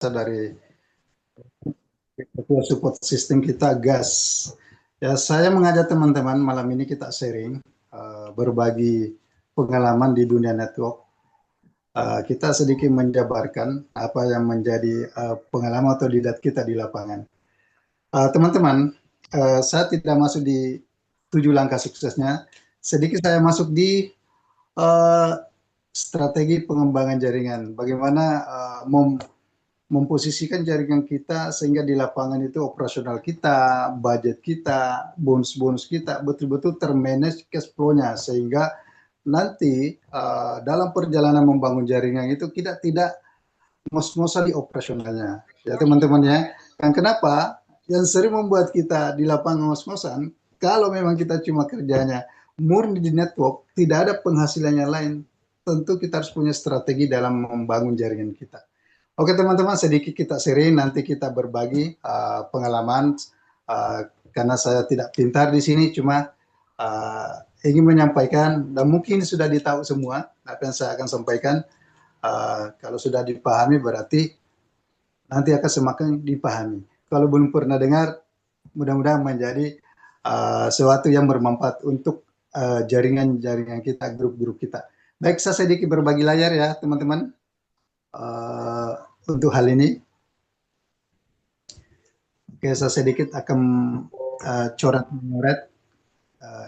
dari ketua support system kita gas. Ya, saya mengajak teman-teman malam ini kita sharing, berbagi pengalaman di dunia network. Kita sedikit menjabarkan apa yang menjadi pengalaman atau didat kita di lapangan. Teman-teman, saya tidak masuk di 7 langkah suksesnya. Sedikit saya masuk di uh, strategi pengembangan jaringan. Bagaimana memposisikan jaringan kita sehingga di lapangan itu operasional kita, budget kita, bonus-bonus kita betul-betul termanage cash flow-nya sehingga nanti dalam perjalanan membangun jaringan itu kita tidak ngos-ngosan di operasionalnya. Ya teman-teman ya. Yang kenapa? Yang sering membuat kita di lapangan ngos-ngosan, kalau memang kita cuma kerjanya murni di network, tidak ada penghasilannya lain, tentu kita harus punya strategi dalam membangun jaringan kita. Oke teman-teman, sedikit kita sharing, nanti kita berbagi pengalaman, karena saya tidak pintar di sini, cuma ingin menyampaikan, dan mungkin sudah ditahu semua apa yang saya akan sampaikan. Kalau sudah dipahami berarti nanti akan semakin dipahami. Kalau belum pernah dengar, mudah-mudahan menjadi sesuatu yang bermanfaat untuk jaringan-jaringan kita, grup-grup kita. Baik, saya sedikit berbagi layar ya teman-teman. Untuk hal ini, oke, saya sedikit akan coret-coret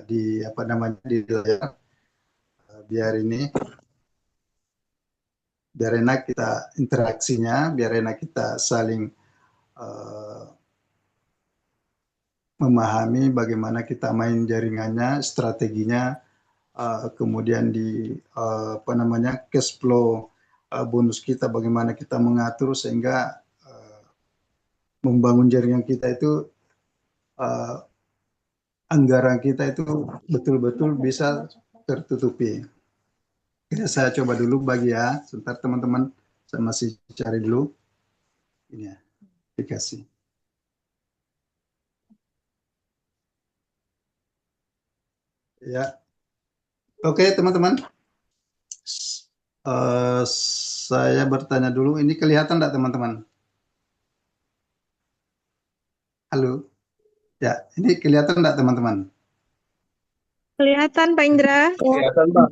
di apa namanya di layar, biar enak kita interaksinya, biar enak kita saling uh, memahami bagaimana kita main jaringannya, strateginya, kemudian di apa namanya cash flow bonus kita, bagaimana kita mengatur sehingga membangun jaringan kita itu uh, anggaran kita itu betul-betul bisa tertutupi. Oke, saya coba dulu bagi ya, sebentar teman-teman, saya masih cari dulu ini ya, aplikasi. Ya, oke teman-teman. Saya bertanya dulu, ini kelihatan enggak teman-teman? Halo? Ya, ini kelihatan enggak teman-teman? Kelihatan Pak Indra. Kelihatan, Pak.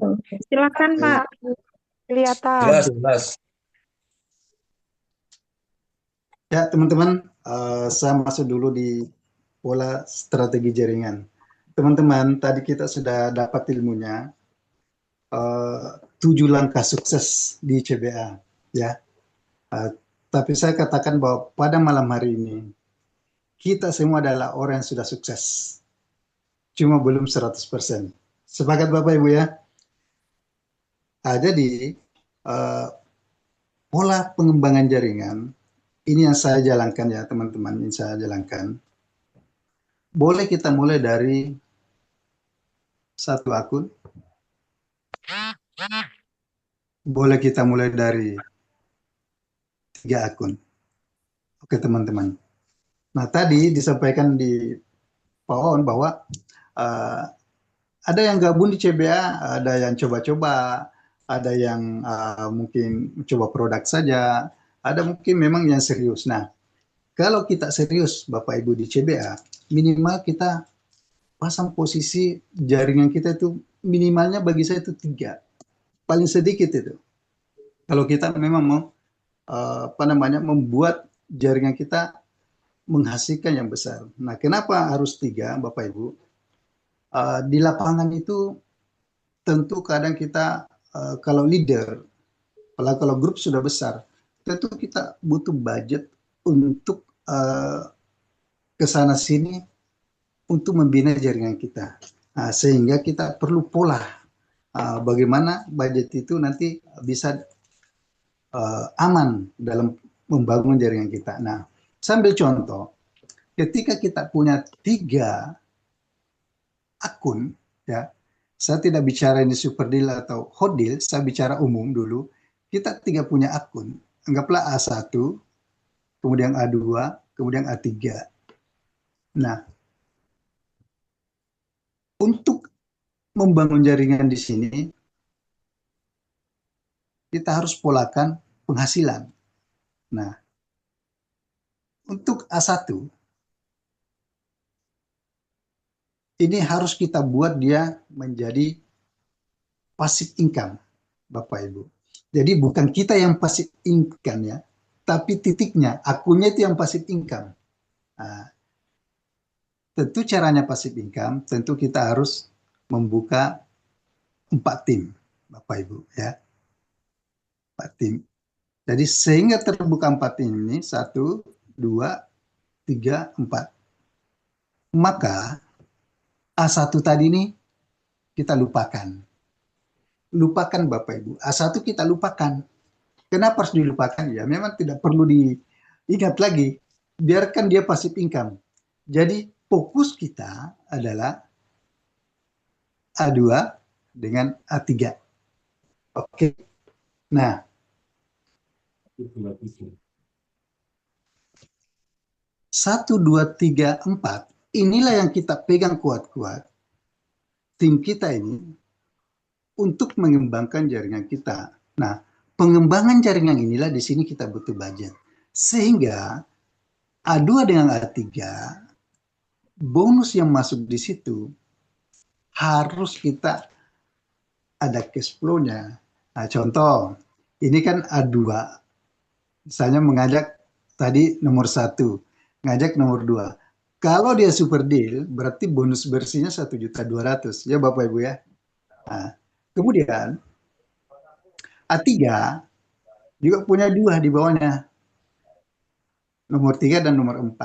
Silakan Pak. Kelihatan. Jelas, jelas. Ya, teman-teman, saya masuk dulu di pola strategi jaringan. Teman-teman, tadi kita sudah dapat ilmunya, 7 langkah sukses di CBA, ya. Uh, tapi saya katakan bahwa pada malam hari ini, kita semua adalah orang yang sudah sukses. Cuma belum 100%. Sepakat Bapak Ibu ya? Jadi, uh, pola pengembangan jaringan, ini yang saya jalankan ya teman-teman, ini saya jalankan. Boleh kita mulai dari satu akun, boleh kita mulai dari 3 akun. Oke teman-teman. Nah tadi disampaikan di Pak On bahwa uh, ada yang gabung di CBA, ada yang coba-coba, ada yang mungkin coba produk saja, ada mungkin memang yang serius. Nah, kalau kita serius Bapak Ibu di CBA, minimal kita pasang posisi jaringan kita itu minimalnya bagi saya itu 3, paling sedikit itu. Kalau kita memang mau apa namanya membuat jaringan kita menghasilkan yang besar. Nah, kenapa harus 3, Bapak Ibu? Di lapangan itu tentu kadang kita kalau leader, kalau grup sudah besar, tentu kita butuh budget untuk ke sana sini untuk membina jaringan kita. Sehingga kita perlu pola bagaimana budget itu nanti bisa aman dalam membangun jaringan kita. Nah, sambil contoh, ketika kita punya 3 akun, ya, saya tidak bicara ini super deal atau hot deal, saya bicara umum dulu. Kita 3 punya akun, anggaplah A1, kemudian A2, kemudian A3. Nah, untuk membangun jaringan di sini, kita harus polakan penghasilan. Nah, untuk A1 ini harus kita buat dia menjadi passive income, Bapak Ibu. Jadi bukan kita yang passive income ya, tapi titiknya, akunnya itu yang passive income. Nah, tentu caranya passive income, tentu kita harus membuka 4 tim, Bapak Ibu ya, 4 tim. Jadi sehingga terbuka 4 tim ini, 1, 2, 3, 4. Maka A1 tadi ini kita lupakan. Lupakan Bapak Ibu. A1 kita lupakan. Kenapa harus dilupakan? Ya memang tidak perlu diingat lagi. Biarkan dia passive income. Jadi fokus kita adalah A2 dengan A3. Oke. Nah, 1, 2, 3, 4 inilah yang kita pegang kuat-kuat. Tim kita ini untuk mengembangkan jaringan kita. Nah, pengembangan jaringan inilah di sini kita butuh budget. Sehingga A2 dengan A3 bonus yang masuk di situ harus kita ada cash flow-nya. Nah, contoh, ini kan A2, misalnya mengajak tadi nomor 1, ngajak nomor 2. Kalau dia super deal, berarti bonus bersihnya 1.200.000 ya Bapak Ibu ya. Nah, kemudian A3 juga punya 2 di bawahnya, nomor 3 dan nomor 4.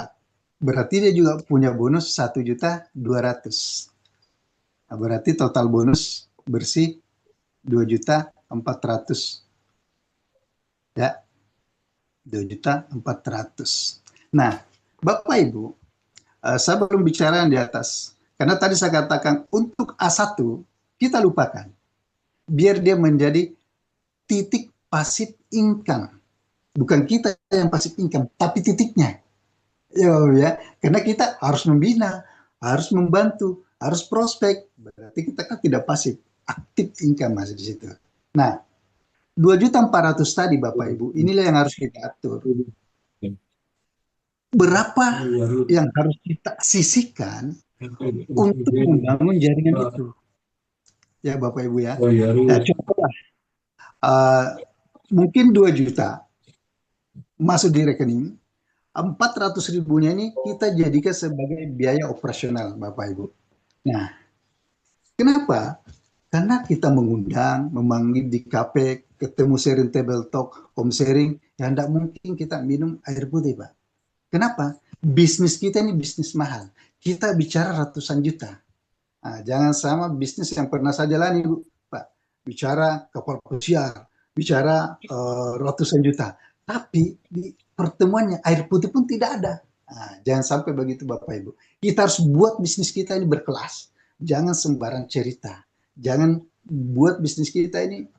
Berarti dia juga punya bonus 1.200.000. Nah, berarti total bonus bersih 2.400.000 ya, 2.400.000. Nah, Bapak Ibu, saya belum bicara yang di atas. Karena tadi saya katakan untuk A1 kita lupakan. Biar dia menjadi titik passive income. Bukan kita yang passive income, tapi titiknya. Ya, karena kita harus membina, harus membantu, harus prospek. Berarti kita kan tidak pasif, aktif income masih di situ. Nah, 2.400.000 tadi Bapak Ibu, inilah yang harus kita atur. Berapa yang harus kita sisihkan untuk membangun jaringan itu? Ya Bapak Ibu ya. Nah, contohlah, mungkin 2 juta masuk di rekening, 400.000-nya ini kita jadikan sebagai biaya operasional Bapak Ibu. Nah, kenapa? Karena kita mengundang, memanggil di kafe, ketemu sharing table talk, home sharing, ya tidak mungkin kita minum air putih Pak. Kenapa? Bisnis kita ini bisnis mahal. Kita bicara ratusan juta. Nah, jangan sama bisnis yang pernah saya jalani Pak. Bicara kapal pesiar, bicara ratusan juta. Tapi di pertemuannya air putih pun tidak ada. Nah, jangan sampai begitu Bapak Ibu. Kita harus buat bisnis kita ini berkelas. Jangan sembarang cerita. Jangan buat bisnis kita ini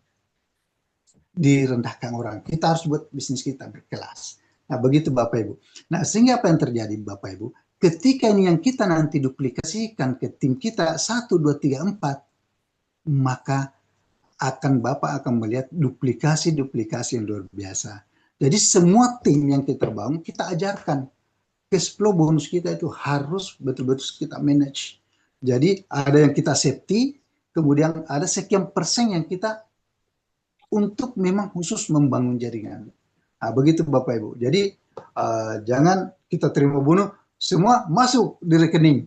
direndahkan orang. Kita harus buat bisnis kita berkelas. Nah, begitu Bapak Ibu. Nah, sehingga apa yang terjadi Bapak Ibu? Ketika ini yang kita nanti duplikasikan ke tim kita 1, 2, 3, 4, maka Bapak akan melihat duplikasi-duplikasi yang luar biasa. Jadi semua tim yang kita bangun, kita ajarkan. Cash flow bonus kita itu harus betul-betul kita manage. Jadi ada yang kita safety, kemudian ada sekian persen yang kita untuk memang khusus membangun jaringan. Nah, begitu Bapak Ibu. Jadi jangan kita terima bonus, semua masuk di rekening.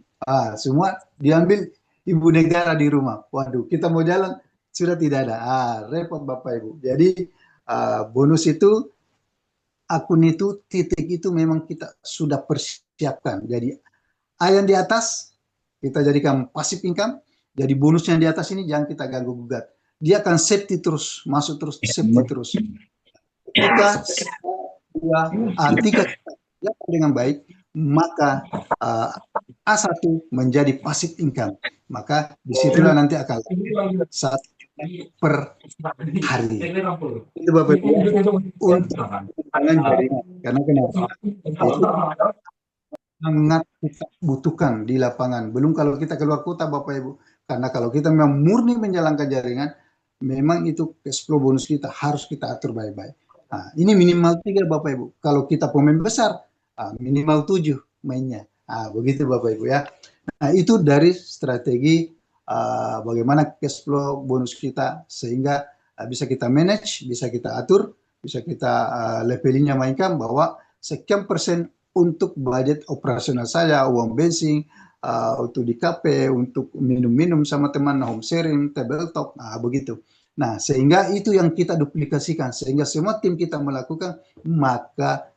Semua diambil ibu negara di rumah. Waduh, kita mau jalan, sudah tidak ada. Repot Bapak Ibu. Jadi bonus itu, akun itu, titik itu memang kita sudah persiapkan. Jadi yang di atas kita jadikan passive income. Jadi bonus yang di atas ini jangan kita ganggu gugat. Dia akan safety terus, masuk terus, safety terus. Ketika tiga dengan baik, maka A1 menjadi passive income. Maka disitulah nanti akan 1 per hari. Itu Bapak Ibu untuk pengembangan jaringan. Karena kenapa? Itu sangat kita butuhkan di lapangan. Belum kalau kita keluar kota Bapak Ibu. Karena kalau kita memang murni menjalankan jaringan, memang itu cash flow bonus kita harus kita atur baik-baik. Nah, ini minimal 3 Bapak Ibu. Kalau kita pemain besar, minimal 7 mainnya. Begitu Bapak Ibu ya. Nah, itu dari strategi bagaimana cash flow bonus kita sehingga bisa kita manage, bisa kita atur, bisa kita levelingnya mainkan bahwa sekian persen untuk budget operasional saya, uang bensin, untuk di kafe, untuk minum-minum sama teman, home sharing, tabletop, begitu. Nah, sehingga itu yang kita duplikasikan, sehingga semua tim kita melakukan, maka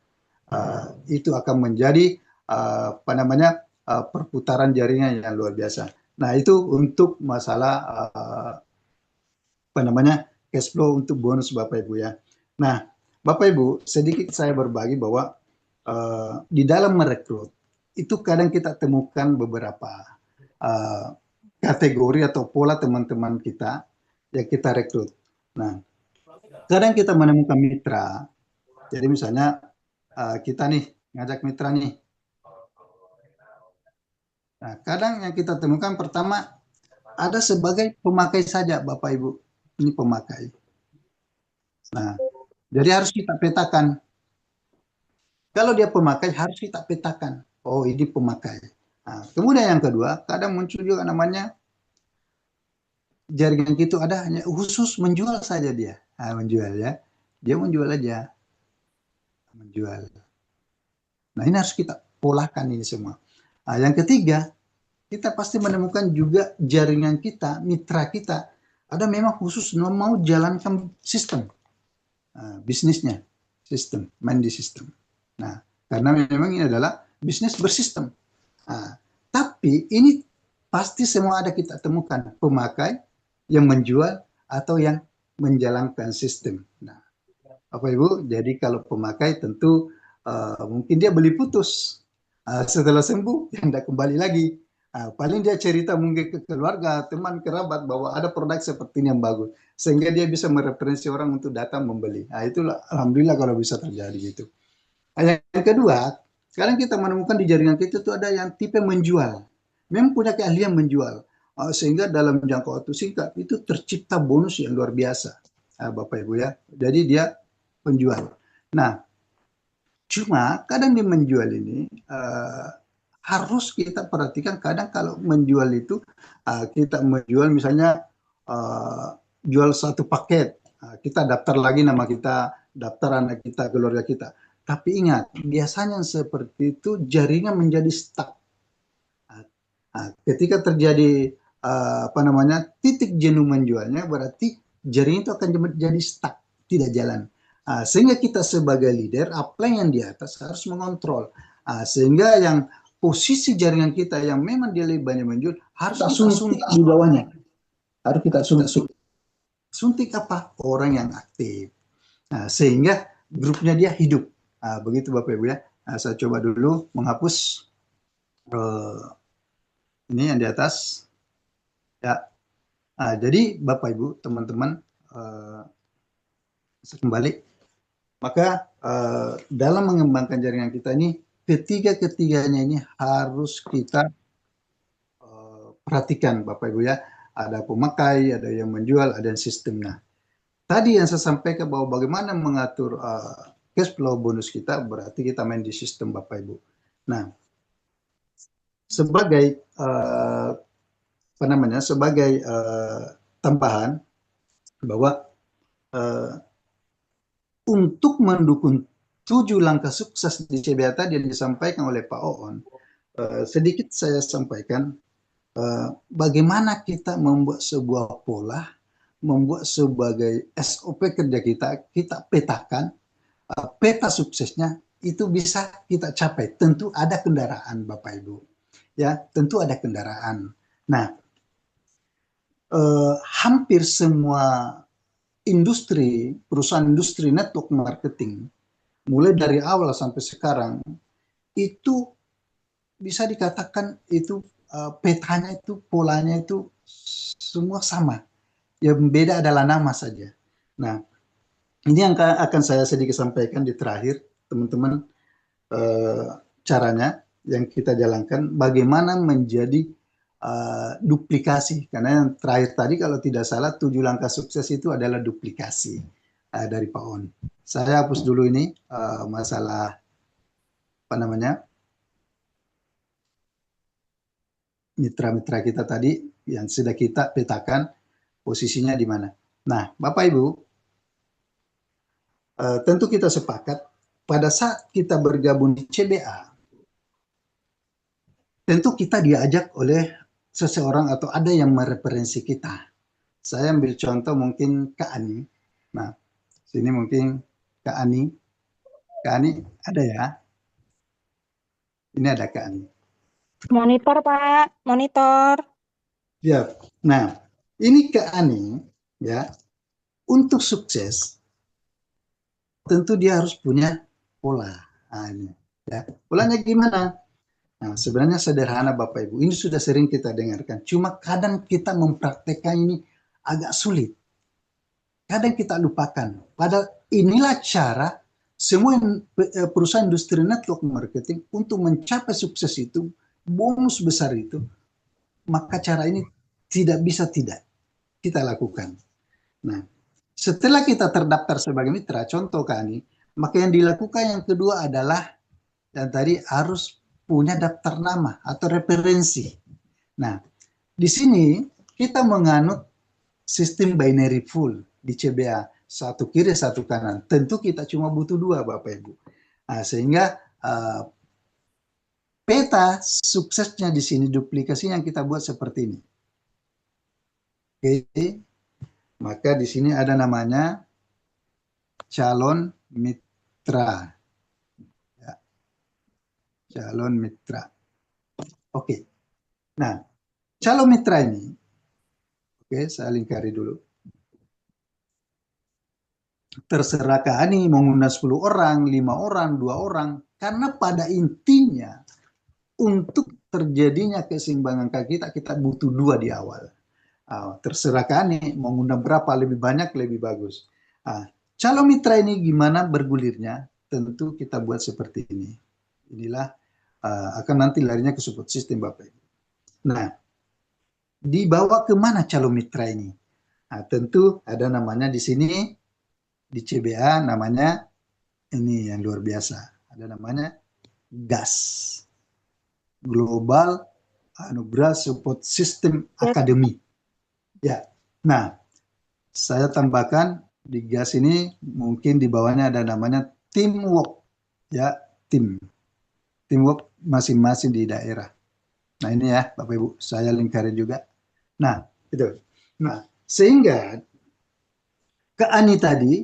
itu akan menjadi apa namanya perputaran jaringan yang luar biasa. Nah, itu untuk masalah apa namanya cash flow untuk bonus Bapak Ibu ya. Nah, Bapak Ibu, sedikit saya berbagi bahwa di dalam merekrut itu kadang kita temukan beberapa uh, kategori atau pola teman-teman kita yang kita rekrut. Nah, kadang kita menemukan mitra. Jadi misalnya kita nih ngajak mitra nih. Nah, kadang yang kita temukan pertama ada sebagai pemakai saja Bapak Ibu. Ini pemakai. Nah, jadi harus kita petakan. Kalau dia pemakai harus kita petakan. Oh, ini pemakai. Nah, kemudian yang kedua, kadang muncul juga namanya jaringan gitu ada hanya khusus menjual saja dia. Menjual ya. Dia menjual aja. Menjual. Nah, ini harus kita polakan ini semua. Nah, yang ketiga, kita pasti menemukan juga jaringan kita, mitra kita, ada memang khusus mau jalankan sistem, bisnisnya, sistem, main di sistem. Nah, karena memang ini adalah bisnis bersistem. Nah, tapi ini pasti semua ada kita temukan, pemakai yang menjual atau yang menjalankan sistem. Nah, Bapak Ibu, jadi kalau pemakai tentu mungkin dia beli putus. Setelah sembuh, dia tidak kembali lagi. Paling dia cerita mungkin ke keluarga, teman, kerabat bahwa ada produk seperti ini yang bagus. Sehingga dia bisa mereferensi orang untuk datang membeli. Itulah Alhamdulillah kalau bisa terjadi gitu. Yang kedua, sekarang kita menemukan di jaringan kita itu ada yang tipe menjual. Memang punya keahlian menjual. Sehingga dalam jangka waktu singkat itu tercipta bonus yang luar biasa. Bapak Ibu ya. Jadi dia penjual. Nah, cuma kadang di menjual ini harus kita perhatikan kadang kalau menjual itu kita menjual misalnya jual satu paket, kita daftar lagi nama kita, daftar anak kita, keluarga kita. Tapi ingat, biasanya seperti itu jaringan menjadi stuck. Ketika terjadi apa namanya titik jenuh menjualnya, berarti jaringan itu akan menjadi stuck, tidak jalan. Sehingga kita sebagai leader, apa yang di atas harus mengontrol. Sehingga yang posisi jaringan kita yang memang dia lebih banyak menjual, harus kita suntik di bawahnya. Harus kita suntik. Suntik apa? Orang yang aktif. Sehingga grupnya dia hidup. Begitu Bapak Ibu ya. Saya coba dulu menghapus ini yang di atas. Ya. Jadi Bapak Ibu, teman-teman, kembali. Maka dalam mengembangkan jaringan kita ini, ketiga-ketiganya ini harus kita perhatikan Bapak Ibu ya. Ada pemakai, ada yang menjual, ada yang sistemnya. Tadi yang saya sampaikan bahwa bagaimana mengatur cash flow bonus kita, berarti kita main di sistem Bapak Ibu. Nah, sebagai apa namanya, sebagai tambahan bahwa untuk mendukung 7 langkah sukses di CBA tadi yang disampaikan oleh Pak Oon, sedikit saya sampaikan bagaimana kita membuat sebuah pola, membuat sebagai SOP kerja kita petakan, peta suksesnya itu bisa kita capai. Tentu ada kendaraan Bapak Ibu, ya tentu ada kendaraan. Nah, hampir semua industri, perusahaan industri network marketing, mulai dari awal sampai sekarang, itu bisa dikatakan itu petanya itu, polanya itu semua sama. Yang beda adalah nama saja. Nah, ini yang akan saya sedikit sampaikan di terakhir, teman-teman, caranya yang kita jalankan, bagaimana menjadi duplikasi. Karena yang terakhir tadi kalau tidak salah 7 langkah sukses itu adalah duplikasi dari Pak On. Saya hapus dulu ini masalah apa namanya, mitra-mitra kita tadi yang sudah kita petakan posisinya di mana. Nah, Bapak Ibu, tentu kita sepakat pada saat kita bergabung di CBA, tentu kita diajak oleh seseorang atau ada yang mereferensi kita. Saya ambil contoh mungkin Kak Ani. Nah, sini mungkin Kak Ani. Kak Ani ada ya? Ini ada Kak Ani. Monitor, Pak. Monitor. Ya. Nah, ini Kak Ani ya, untuk sukses tentu dia harus punya pola. Nah, ini ya. Polanya gimana? Nah, sebenarnya sederhana Bapak Ibu. Ini sudah sering kita dengarkan. Cuma kadang kita mempraktekkan ini agak sulit. Kadang kita lupakan. Padahal inilah cara semua perusahaan industri network marketing untuk mencapai sukses itu, bonus besar itu, maka cara ini tidak bisa tidak kita lakukan. Nah, setelah kita terdaftar sebagai mitra, contoh kami, maka yang dilakukan yang kedua adalah yang tadi harus punya daftar nama atau referensi. Nah, di sini kita menganut sistem binary full di CBA, satu kiri satu kanan. Tentu kita cuma butuh dua Bapak Ibu. Nah, sehingga peta suksesnya di sini duplikasi yang kita buat seperti ini. Oke, maka di sini ada namanya calon mitra. Ya, calon mitra. Oke. Nah, calon mitra ini, oke, saya lingkari dulu. Terserah Kak Ani mau ngundang 10 orang, 5 orang, 2 orang. Karena pada intinya untuk terjadinya keseimbangan kita butuh dua di awal. Terserah Kak Ani mau ngundang berapa, lebih banyak lebih bagus. Calon mitra ini gimana bergulirnya? Tentu kita buat seperti ini. Inilah akan nanti larinya ke support system Bapak Ibu. Nah, dibawa kemana calon mitra ini? Nah, tentu ada namanya di sini, di CBA namanya, ini yang luar biasa. Ada namanya GAS. Global Anugerah Support System Academy. Ya, nah, saya tambahkan di GAS ini mungkin di bawahnya ada namanya teamwork. Ya, teamwork masing-masing di daerah. Nah ini ya Bapak Ibu, saya lingkarin juga. Nah, itu. Nah, sehingga Kak Ani tadi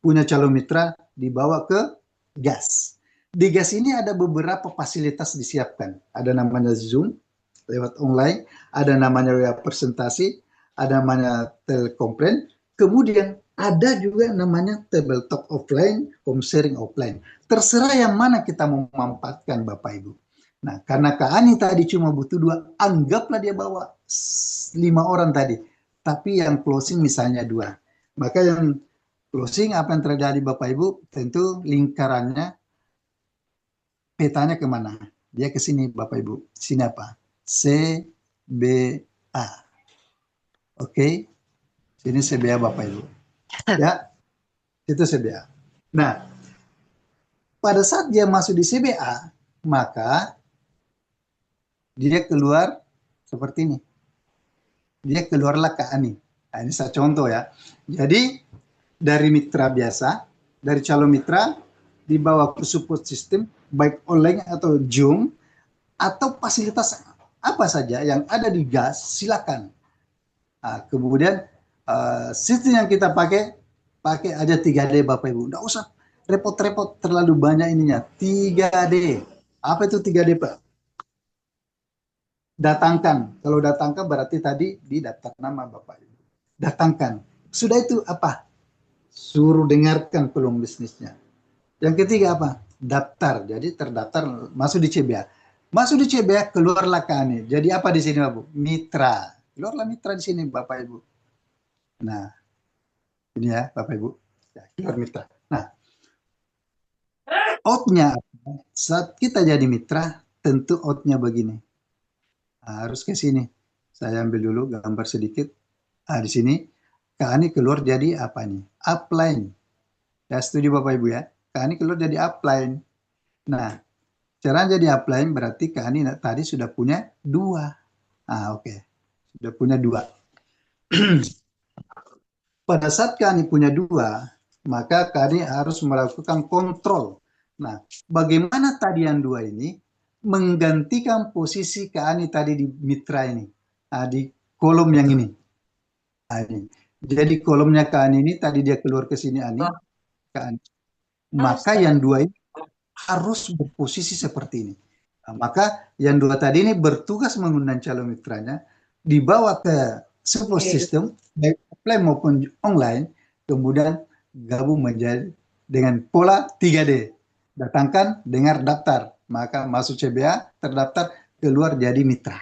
punya calon mitra dibawa ke GAS. Di GAS ini ada beberapa fasilitas disiapkan. Ada namanya Zoom lewat online, ada namanya web presentasi, ada namanya telekonferensi, kemudian ada juga namanya tabletop offline, home sharing offline. Terserah yang mana kita mau memanfaatkan Bapak Ibu. Nah, karena Kak Ani tadi cuma butuh dua, anggaplah dia bawa 5 orang tadi, tapi yang closing misalnya dua. Maka yang closing apa yang terjadi Bapak Ibu, tentu lingkarannya, petanya kemana? Dia ke sini Bapak Ibu. Sini apa? CBA. Oke, sini CBA Bapak Ibu. Ya, itu CBA. Nah, pada saat dia masuk di CBA, maka dia keluar seperti ini. Dia keluarlah Kak Ani. Nah, ini saya contoh ya. Jadi, dari mitra biasa, dari calon mitra, dibawa ke support system, baik online atau Zoom, atau fasilitas apa saja yang ada di GAS, silakan. Nah, kemudian sistem yang kita pakai aja 3D Bapak Ibu. Nggak usah repot-repot terlalu banyak ininya. 3D. Apa itu 3D Pak? Datangkan. Kalau datangkan berarti tadi di daftar nama Bapak Ibu. Datangkan. Sudah itu apa? Suruh dengarkan peluang bisnisnya. Yang ketiga apa? Daftar. Jadi terdaftar masuk di CBA. Masuk di CBA keluarlah Kani. Jadi apa di sini Bapak? Mitra. Keluarlah mitra di sini Bapak Ibu. Nah, ini ya Bapak Ibu. Ya, keluar mitra. Nah, outnya saat kita jadi mitra, tentu outnya begini. Harus ke sini. Saya ambil dulu gambar sedikit. Di sini Kak Ani keluar jadi apa nih? Upline. Ya setuju Bapak Ibu ya. Kak Ani keluar jadi upline. Nah, Caranya di apply berarti Kak Ani tadi sudah punya 2. Oke. Sudah punya 2. Pada saat Kak Ani punya 2, maka Kak Ani harus melakukan kontrol. Nah, bagaimana tadi yang 2 ini menggantikan posisi Kak Ani tadi di mitra ini, di kolom yang ini. Ini. Jadi kolomnya Kak Ani ini tadi dia keluar ke sini Kak Ani. Maka yang 2 ini harus berposisi seperti ini. Nah, maka yang 2 tadi ini bertugas mengundang calon mitranya, dibawa ke support system, baik offline maupun online, kemudian gabung menjadi dengan pola 3D. Datangkan, dengar, daftar. Maka masuk CBA, terdaftar, keluar jadi mitra.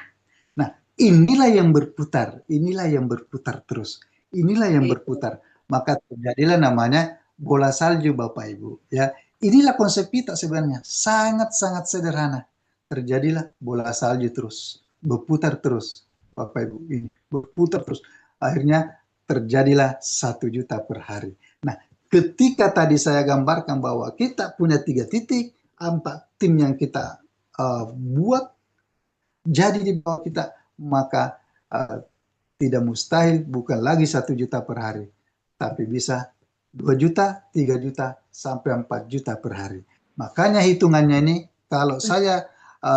Nah, inilah yang berputar, inilah yang berputar terus. Inilah yang berputar. Maka terjadilah namanya bola salju Bapak Ibu, ya. Inilah konsep kita sebenarnya, sangat-sangat sederhana. Terjadilah bola salju terus, berputar terus, Bapak Ibu, ini berputar terus. Akhirnya terjadilah 1 juta per hari. Nah, ketika tadi saya gambarkan bahwa kita punya 3 titik, 4 tim yang kita buat jadi di bawah kita, maka tidak mustahil bukan lagi 1 juta per hari, tapi bisa 2 juta, 3 juta, sampai 4 juta per hari. Makanya hitungannya ini, kalau saya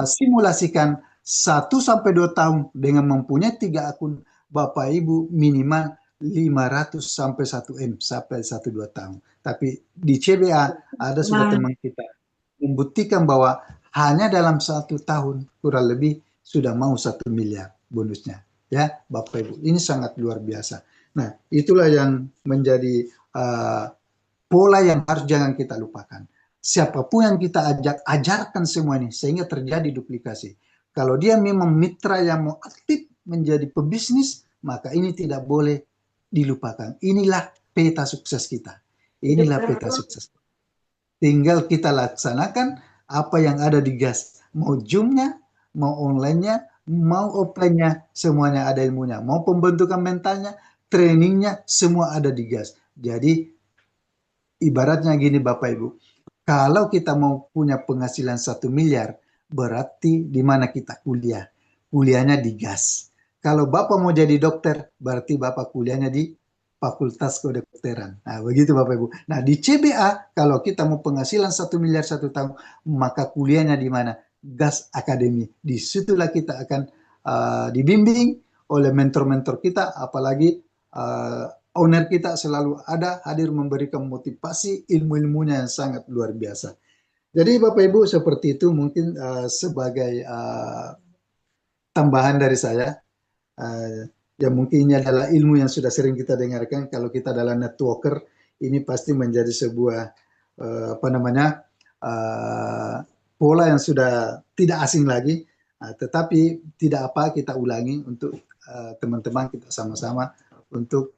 simulasikan 1 sampai 2 tahun dengan mempunyai 3 akun, Bapak Ibu minimal 500 sampai 1 M sampai 1-2 tahun. Tapi di CBA ada sudah teman kita membuktikan bahwa hanya dalam 1 tahun kurang lebih sudah mau 1 miliar bonusnya. Ya, Bapak Ibu, ini sangat luar biasa. Nah, itulah yang menjadi pola yang harus jangan kita lupakan. Siapapun yang kita ajarkan semua ini sehingga terjadi duplikasi. Kalau dia memang mitra yang mau aktif menjadi pebisnis, maka ini tidak boleh dilupakan. Inilah peta sukses kita. Inilah peta sukses. Tinggal kita laksanakan apa yang ada di gas. Mau Zoom-nya, mau online-nya, mau offline-nya, semuanya ada ilmunya. Mau pembentukan mentalnya, trainingnya, semua ada di gas. Jadi ibaratnya gini Bapak Ibu, kalau kita mau punya penghasilan 1 miliar, berarti di mana kita kuliah? Kuliahnya di gas. Kalau Bapak mau jadi dokter, berarti Bapak kuliahnya di Fakultas Kedokteran. Nah, begitu Bapak Ibu. Nah, di CBA, kalau kita mau penghasilan 1 miliar 1 tahun, maka kuliahnya di mana? Gas Akademi. Disitulah kita akan dibimbing oleh mentor-mentor kita, apalagi owner kita selalu ada hadir memberikan motivasi ilmu-ilmunya yang sangat luar biasa. Jadi Bapak Ibu seperti itu mungkin sebagai tambahan dari saya. Ya mungkin ini adalah ilmu yang sudah sering kita dengarkan. Kalau kita adalah networker, ini pasti menjadi sebuah pola yang sudah tidak asing lagi. Tetapi tidak apa kita ulangi untuk teman-teman kita sama-sama untuk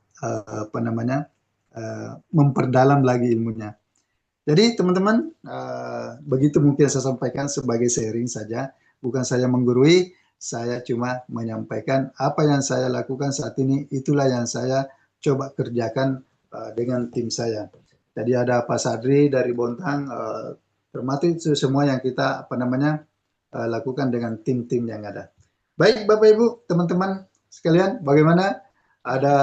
memperdalam lagi ilmunya. Jadi teman-teman, begitu mungkin saya sampaikan sebagai sharing saja, bukan saya menggurui, saya cuma menyampaikan apa yang saya lakukan saat ini, itulah yang saya coba kerjakan dengan tim saya. Jadi ada Pak Sadri dari Bontang, termasuk itu semua yang kita lakukan dengan tim-tim yang ada. Baik Bapak Ibu, teman-teman sekalian, bagaimana? Ada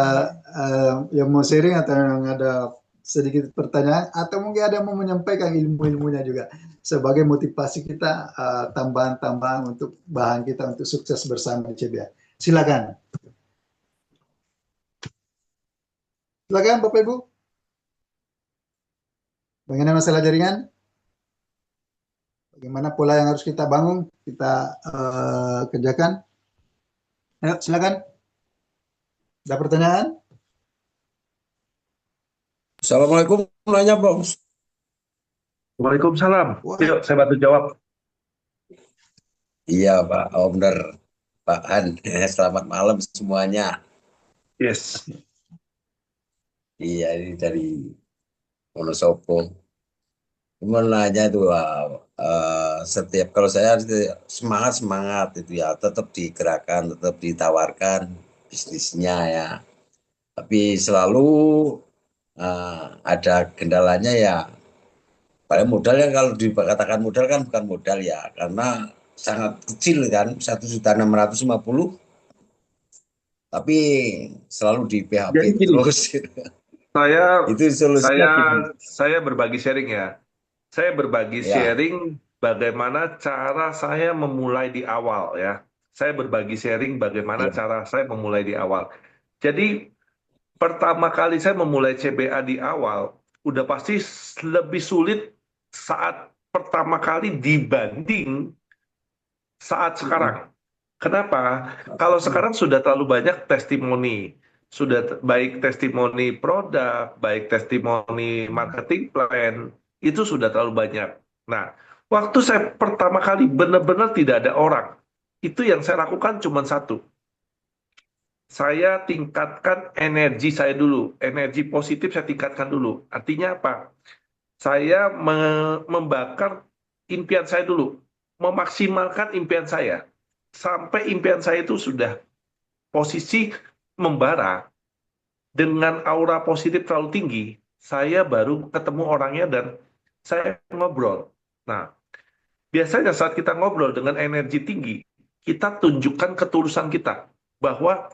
yang mau sharing atau yang ada sedikit pertanyaan atau mungkin ada yang mau menyampaikan ilmu-ilmunya juga sebagai motivasi kita, tambahan-tambahan untuk bahan kita untuk sukses bersama di CBA. Silakan. Silakan Bapak Ibu. Bagaimana masalah jaringan? Bagaimana pola yang harus kita bangun, kita kerjakan? Ayo silakan. Ada pertanyaan? Assalamualaikum, nanya Bang. Waalaikumsalam. Wah. Yuk, saya bantu jawab. Iya Pak, benar Pak Han. Selamat malam semuanya. Yes. Iya, ini dari Wonosobo. Mau nanya tuh, setiap kalau saya semangat itu ya, tetap digerakkan, tetap ditawarkan bisnisnya ya. Tapi selalu ada kendalanya ya, Padahal modal ya, kalau dikatakan modal kan bukan modal ya, karena sangat kecil kan, 1.650.000, tapi selalu di PHP Jadi gini, terus. saya Itu solusinya saya gimana? saya berbagi sharing ya. Saya berbagi Ya, sharing bagaimana cara saya memulai di awal ya. Saya berbagi sharing bagaimana ya, cara saya memulai di awal. Jadi pertama kali saya memulai CBA di awal, udah pasti lebih sulit saat pertama kali dibanding saat sekarang. Kenapa? Kalau sekarang sudah terlalu banyak testimoni, sudah baik testimoni produk, baik testimoni marketing plan, itu sudah terlalu banyak. Nah, waktu saya pertama kali benar-benar tidak ada orang, itu yang saya lakukan cuma satu. Saya tingkatkan energi saya dulu, energi positif saya tingkatkan dulu. Artinya apa? Saya membakar impian saya dulu, memaksimalkan impian saya. Sampai impian saya itu sudah posisi membara dengan aura positif terlalu tinggi, saya baru ketemu orangnya dan saya ngobrol. Nah, biasanya saat kita ngobrol dengan energi tinggi, kita tunjukkan ketulusan kita bahwa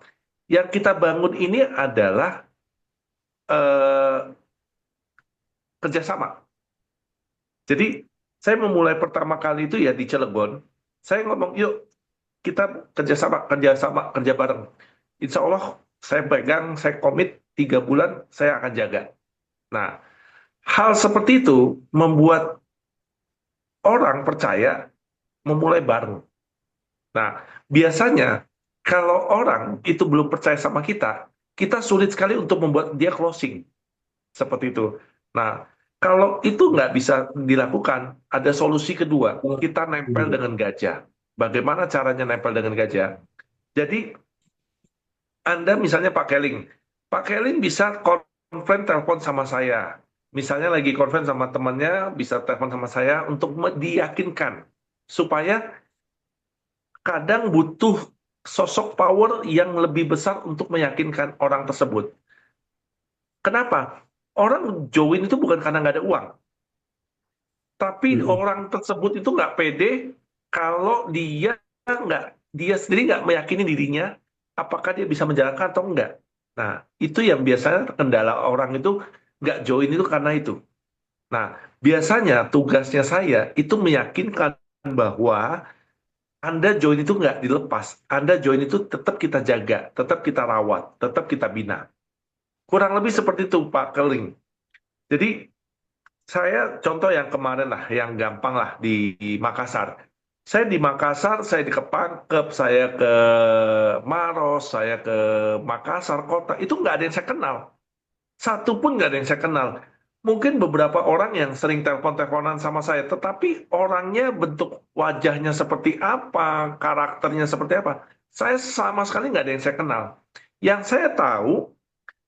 yang kita bangun ini adalah eh, kerjasama. Jadi saya memulai pertama kali itu ya di Cilegon, saya ngomong yuk kita kerjasama, kerjasama, kerja bareng. Insya Allah saya pegang, saya komit 3 bulan saya akan jaga. Nah, hal seperti itu membuat orang percaya memulai bareng. Nah, biasanya kalau orang itu belum percaya sama kita sulit sekali untuk membuat dia closing. Seperti itu. Nah, kalau itu nggak bisa dilakukan, ada solusi kedua. Kita nempel dengan gajah. Bagaimana caranya nempel dengan gajah? Jadi, Anda misalnya Pak Keling. Pak Keling bisa konferensi telepon sama saya. Misalnya lagi konferensi sama temannya, bisa telepon sama saya untuk diyakinkan. Supaya kadang butuh sosok power yang lebih besar untuk meyakinkan orang tersebut. Kenapa? Orang join itu bukan karena nggak ada uang. Tapi orang tersebut itu nggak pede kalau dia sendiri nggak meyakini dirinya apakah dia bisa menjalankan atau enggak. Nah, itu yang biasanya kendala orang itu nggak join itu karena itu. Nah, biasanya tugasnya saya itu meyakinkan bahwa Anda join itu nggak dilepas. Anda join itu tetap kita jaga, tetap kita rawat, tetap kita bina. Kurang lebih seperti itu, Pak Keling. Jadi, saya contoh yang kemarin lah, yang gampang lah di Makassar. Saya di Makassar, saya di Kepangkep, saya ke Maros, saya ke Makassar kota, itu nggak ada yang saya kenal. Satu pun nggak ada yang saya kenal. Mungkin beberapa orang yang sering telepon-teleponan sama saya, tetapi orangnya bentuk wajahnya seperti apa, karakternya seperti apa, saya sama sekali nggak ada yang saya kenal. Yang saya tahu,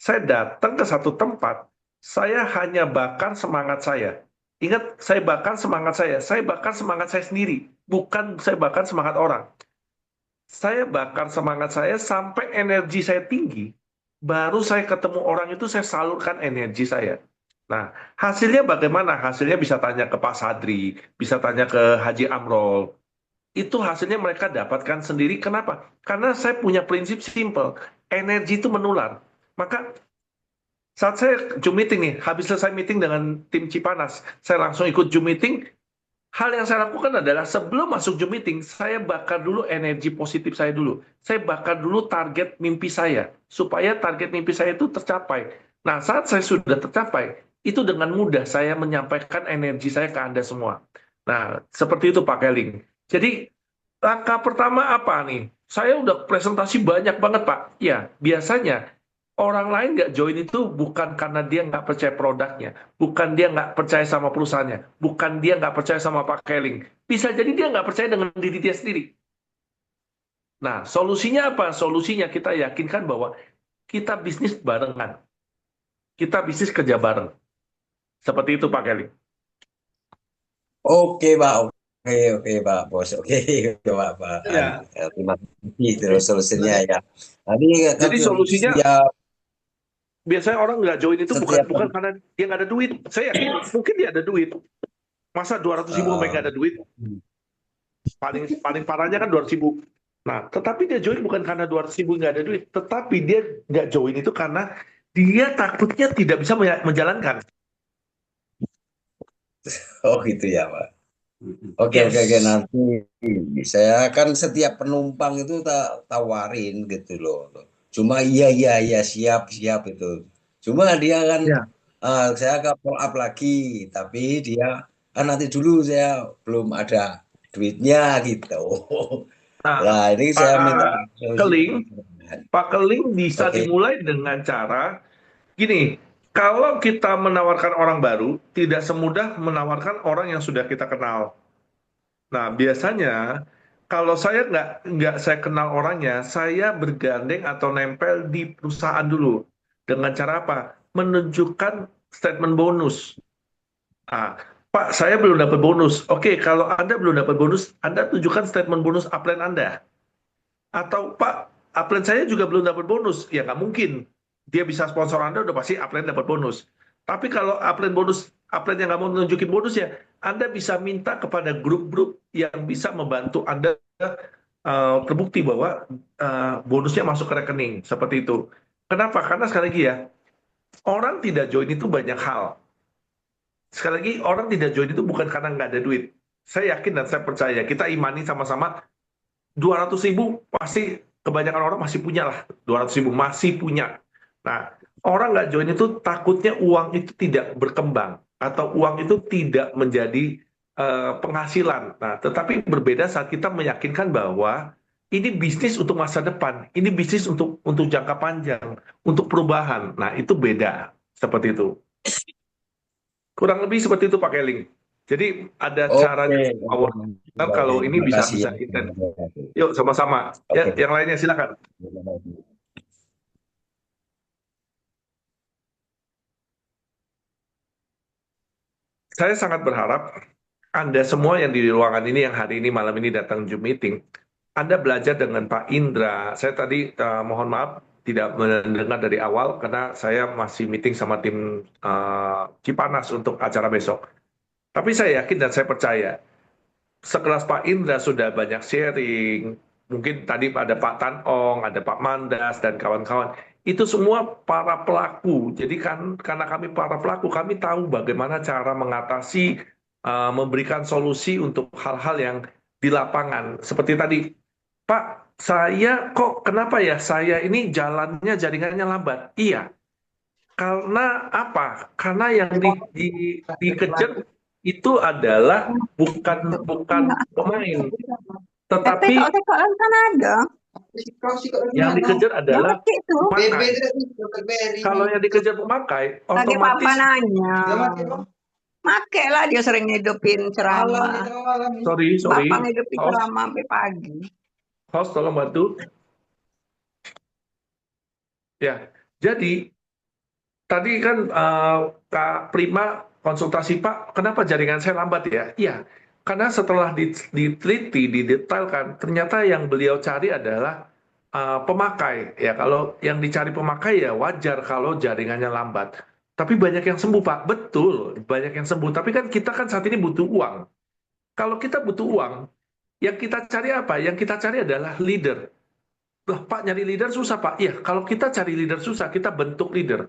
saya datang ke satu tempat, saya hanya bakar semangat saya. Ingat, saya bakar semangat saya sendiri, bukan saya bakar semangat orang. Saya bakar semangat saya sampai energi saya tinggi, baru saya ketemu orang itu saya salurkan energi saya. Nah, hasilnya bagaimana? Hasilnya bisa tanya ke Pak Sadri, bisa tanya ke Haji Amrol. Itu hasilnya mereka dapatkan sendiri. Kenapa? Karena saya punya prinsip simple, energi itu menular. Maka saat saya Zoom meeting nih, habis selesai meeting dengan tim Cipanas, saya langsung ikut Zoom meeting. Hal yang saya lakukan adalah sebelum masuk Zoom meeting, saya bakar dulu energi positif saya dulu. Saya bakar dulu target mimpi saya, supaya target mimpi saya itu tercapai. Nah, saat saya sudah tercapai, itu dengan mudah saya menyampaikan energi saya ke Anda semua. Nah, seperti itu Pak Keling. Jadi, langkah pertama apa nih? Saya udah presentasi banyak banget Pak. Ya, biasanya orang lain nggak join itu bukan karena dia nggak percaya produknya, bukan dia nggak percaya sama perusahaannya, bukan dia nggak percaya sama Pak Keling. Bisa jadi dia nggak percaya dengan diri dia sendiri. Nah, solusinya apa? Solusinya kita yakinkan bahwa kita bisnis barengan, kita bisnis kerja bareng. Seperti itu Pak Keling. Oke, Pak. Oke, Pak Bos. Oke, Pak, Pak. Ya, Terima kasih terus solusinya ya. Tadi kan jadi solusinya setiap biasanya orang nggak join itu bukan setiap bukan karena dia nggak ada duit. Saya yakin mungkin dia ada duit, Masa 200.000 sampai nggak ada duit? Paling parahnya kan 200.000. Nah, tetapi dia join bukan karena 200.000 nggak ada duit, tetapi dia nggak join itu karena dia takutnya tidak bisa menjalankan. Oh gitu ya Pak. Oke oke oke, Yes. nanti saya kan setiap penumpang itu tawarin gitu loh. Cuma iya iya iya siap siap itu. Cuma dia kan Ya. saya ke follow up lagi, tapi dia nanti dulu saya belum ada duitnya gitu. Nah, Lah ini saya minta Pak solusi. Keling, Pak Keling bisa Oke. dimulai dengan cara gini. Kalau kita menawarkan orang baru, tidak semudah menawarkan orang yang sudah kita kenal. Nah, biasanya kalau saya nggak saya kenal orangnya, saya bergandeng atau nempel di perusahaan dulu. Dengan cara apa? Menunjukkan statement bonus. Ah, Pak, saya belum dapat bonus. Oke, kalau Anda belum dapat bonus, Anda tunjukkan statement bonus upline Anda. Atau Pak, upline saya juga belum dapat bonus. Ya nggak mungkin. Dia bisa sponsor Anda, udah pasti upline dapat bonus. Tapi kalau upline yang nggak mau nunjukin bonus ya, Anda bisa minta kepada grup-grup yang bisa membantu Anda terbukti bahwa bonusnya masuk ke rekening. Seperti itu. Kenapa? Karena sekali lagi ya, orang tidak join itu banyak hal. Sekali lagi, orang tidak join itu bukan karena nggak ada duit. Saya yakin dan saya percaya, kita imani sama-sama 200.000 pasti kebanyakan orang masih punya lah. 200.000 masih punya. Nah, orang nggak join itu takutnya uang itu tidak berkembang atau uang itu tidak menjadi penghasilan. Nah, tetapi berbeda saat kita meyakinkan bahwa ini bisnis untuk masa depan, ini bisnis untuk jangka panjang, untuk perubahan. Nah, itu beda seperti itu. Kurang lebih seperti itu Pak Keling. Jadi ada caranya Oke. awal. Kalau ini Terima bisa kasih ya. intens. Yuk sama-sama. Ya, Oke. yang lainnya silakan. Saya sangat berharap Anda semua yang di ruangan ini yang hari ini malam ini datang Zoom meeting, Anda belajar dengan Pak Indra. Saya tadi mohon maaf tidak mendengar dari awal karena saya masih meeting sama tim Cipanas untuk acara besok. Tapi saya yakin dan saya percaya sekelas Pak Indra sudah banyak sharing, mungkin tadi ada Pak Tan Ong, ada Pak Mandas, dan kawan-kawan. Itu semua para pelaku. Jadi kan karena kami para pelaku, kami tahu bagaimana cara mengatasi, memberikan solusi untuk hal-hal yang di lapangan. Seperti tadi, Pak, saya kok kenapa ya saya ini jalannya jaringannya lambat? Iya, karena apa? Karena yang dikejar itu adalah bukan pemain, tetapi Tekok-tekokan kan ada. yang dikejar Yang adalah kecil tuh. pemakai. Kalau yang dikejar pemakai, Lagi papa otomatis nanya. Make lah dia sering ngidupin ceramah. sorry, Bapak ngidupin host, ceramah sampai pagi. tolong bantu. Ya, jadi tadi kan Kak Prima konsultasi Pak, kenapa jaringan saya lambat ya? Iya, karena setelah diteliti, didetailkan, ternyata yang beliau cari adalah pemakai. Ya, kalau yang dicari pemakai ya wajar kalau jaringannya lambat. Tapi banyak yang sembuh Pak, betul, banyak yang sembuh. Tapi kan kita kan saat ini butuh uang. Kalau kita butuh uang, yang kita cari apa? Yang kita cari adalah leader. Loh, Pak, nyari leader susah Pak. Iya, kalau kita cari leader susah, kita bentuk leader.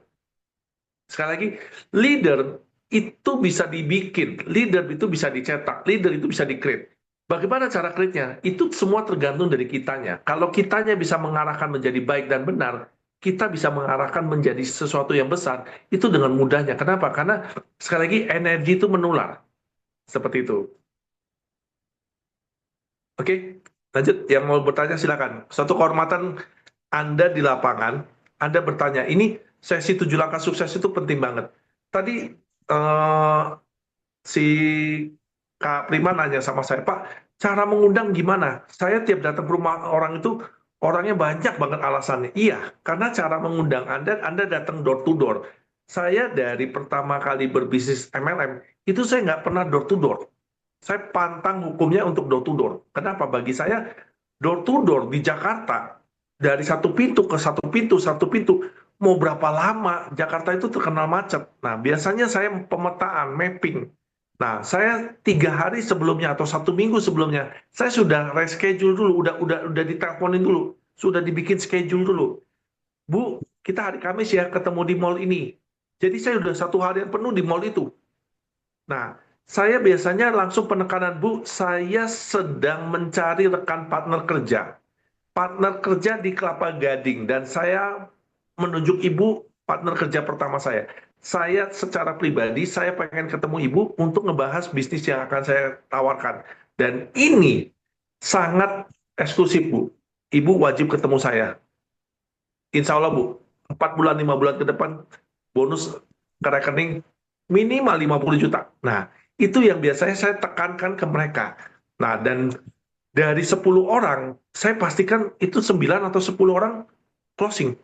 Sekali lagi, leader itu bisa dibikin, leader itu bisa dicetak, leader itu bisa di-create. Bagaimana cara create-nya? Itu semua tergantung dari kitanya. Kalau kitanya bisa mengarahkan menjadi baik dan benar, kita bisa mengarahkan menjadi sesuatu yang besar, itu dengan mudahnya. Kenapa? Karena sekali lagi energi itu menular. Seperti itu. Oke, lanjut. Yang mau bertanya silakan. Suatu kehormatan Anda di lapangan, Anda bertanya, ini sesi 7 langkah sukses itu penting banget. Tadi si Kak Prima nanya sama saya, Pak, cara mengundang gimana? Saya tiap datang ke rumah orang itu, orangnya banyak banget alasannya. Iya, karena cara mengundang Anda datang door to door. Saya dari pertama kali berbisnis MLM, itu saya nggak pernah door to door. Saya pantang hukumnya untuk door to door. Kenapa? Bagi saya, door to door di Jakarta, dari satu pintu ke satu pintu, mau berapa lama Jakarta itu terkenal macet. Nah, biasanya saya pemetaan, mapping. Nah, saya 3 hari sebelumnya atau 1 minggu sebelumnya, saya sudah reschedule dulu, udah diteleponin dulu, sudah dibikin schedule dulu. Bu, kita hari Kamis ya ketemu di mall ini. Jadi saya udah 1 harian penuh di mall itu. Nah, saya biasanya langsung penekanan, Bu, saya sedang mencari rekan partner kerja. Partner kerja di Kelapa Gading, dan saya menunjuk Ibu partner kerja pertama saya. Saya secara pribadi, saya pengen ketemu Ibu untuk ngebahas bisnis yang akan saya tawarkan. Dan ini sangat eksklusif, Bu. Ibu wajib ketemu saya. Insya Allah, Bu, 4 bulan, 5 bulan ke depan, bonus ke rekening minimal 50 juta. Nah, itu yang biasanya saya tekankan ke mereka. Nah, dan dari 10 orang, saya pastikan itu 9 atau 10 orang closing.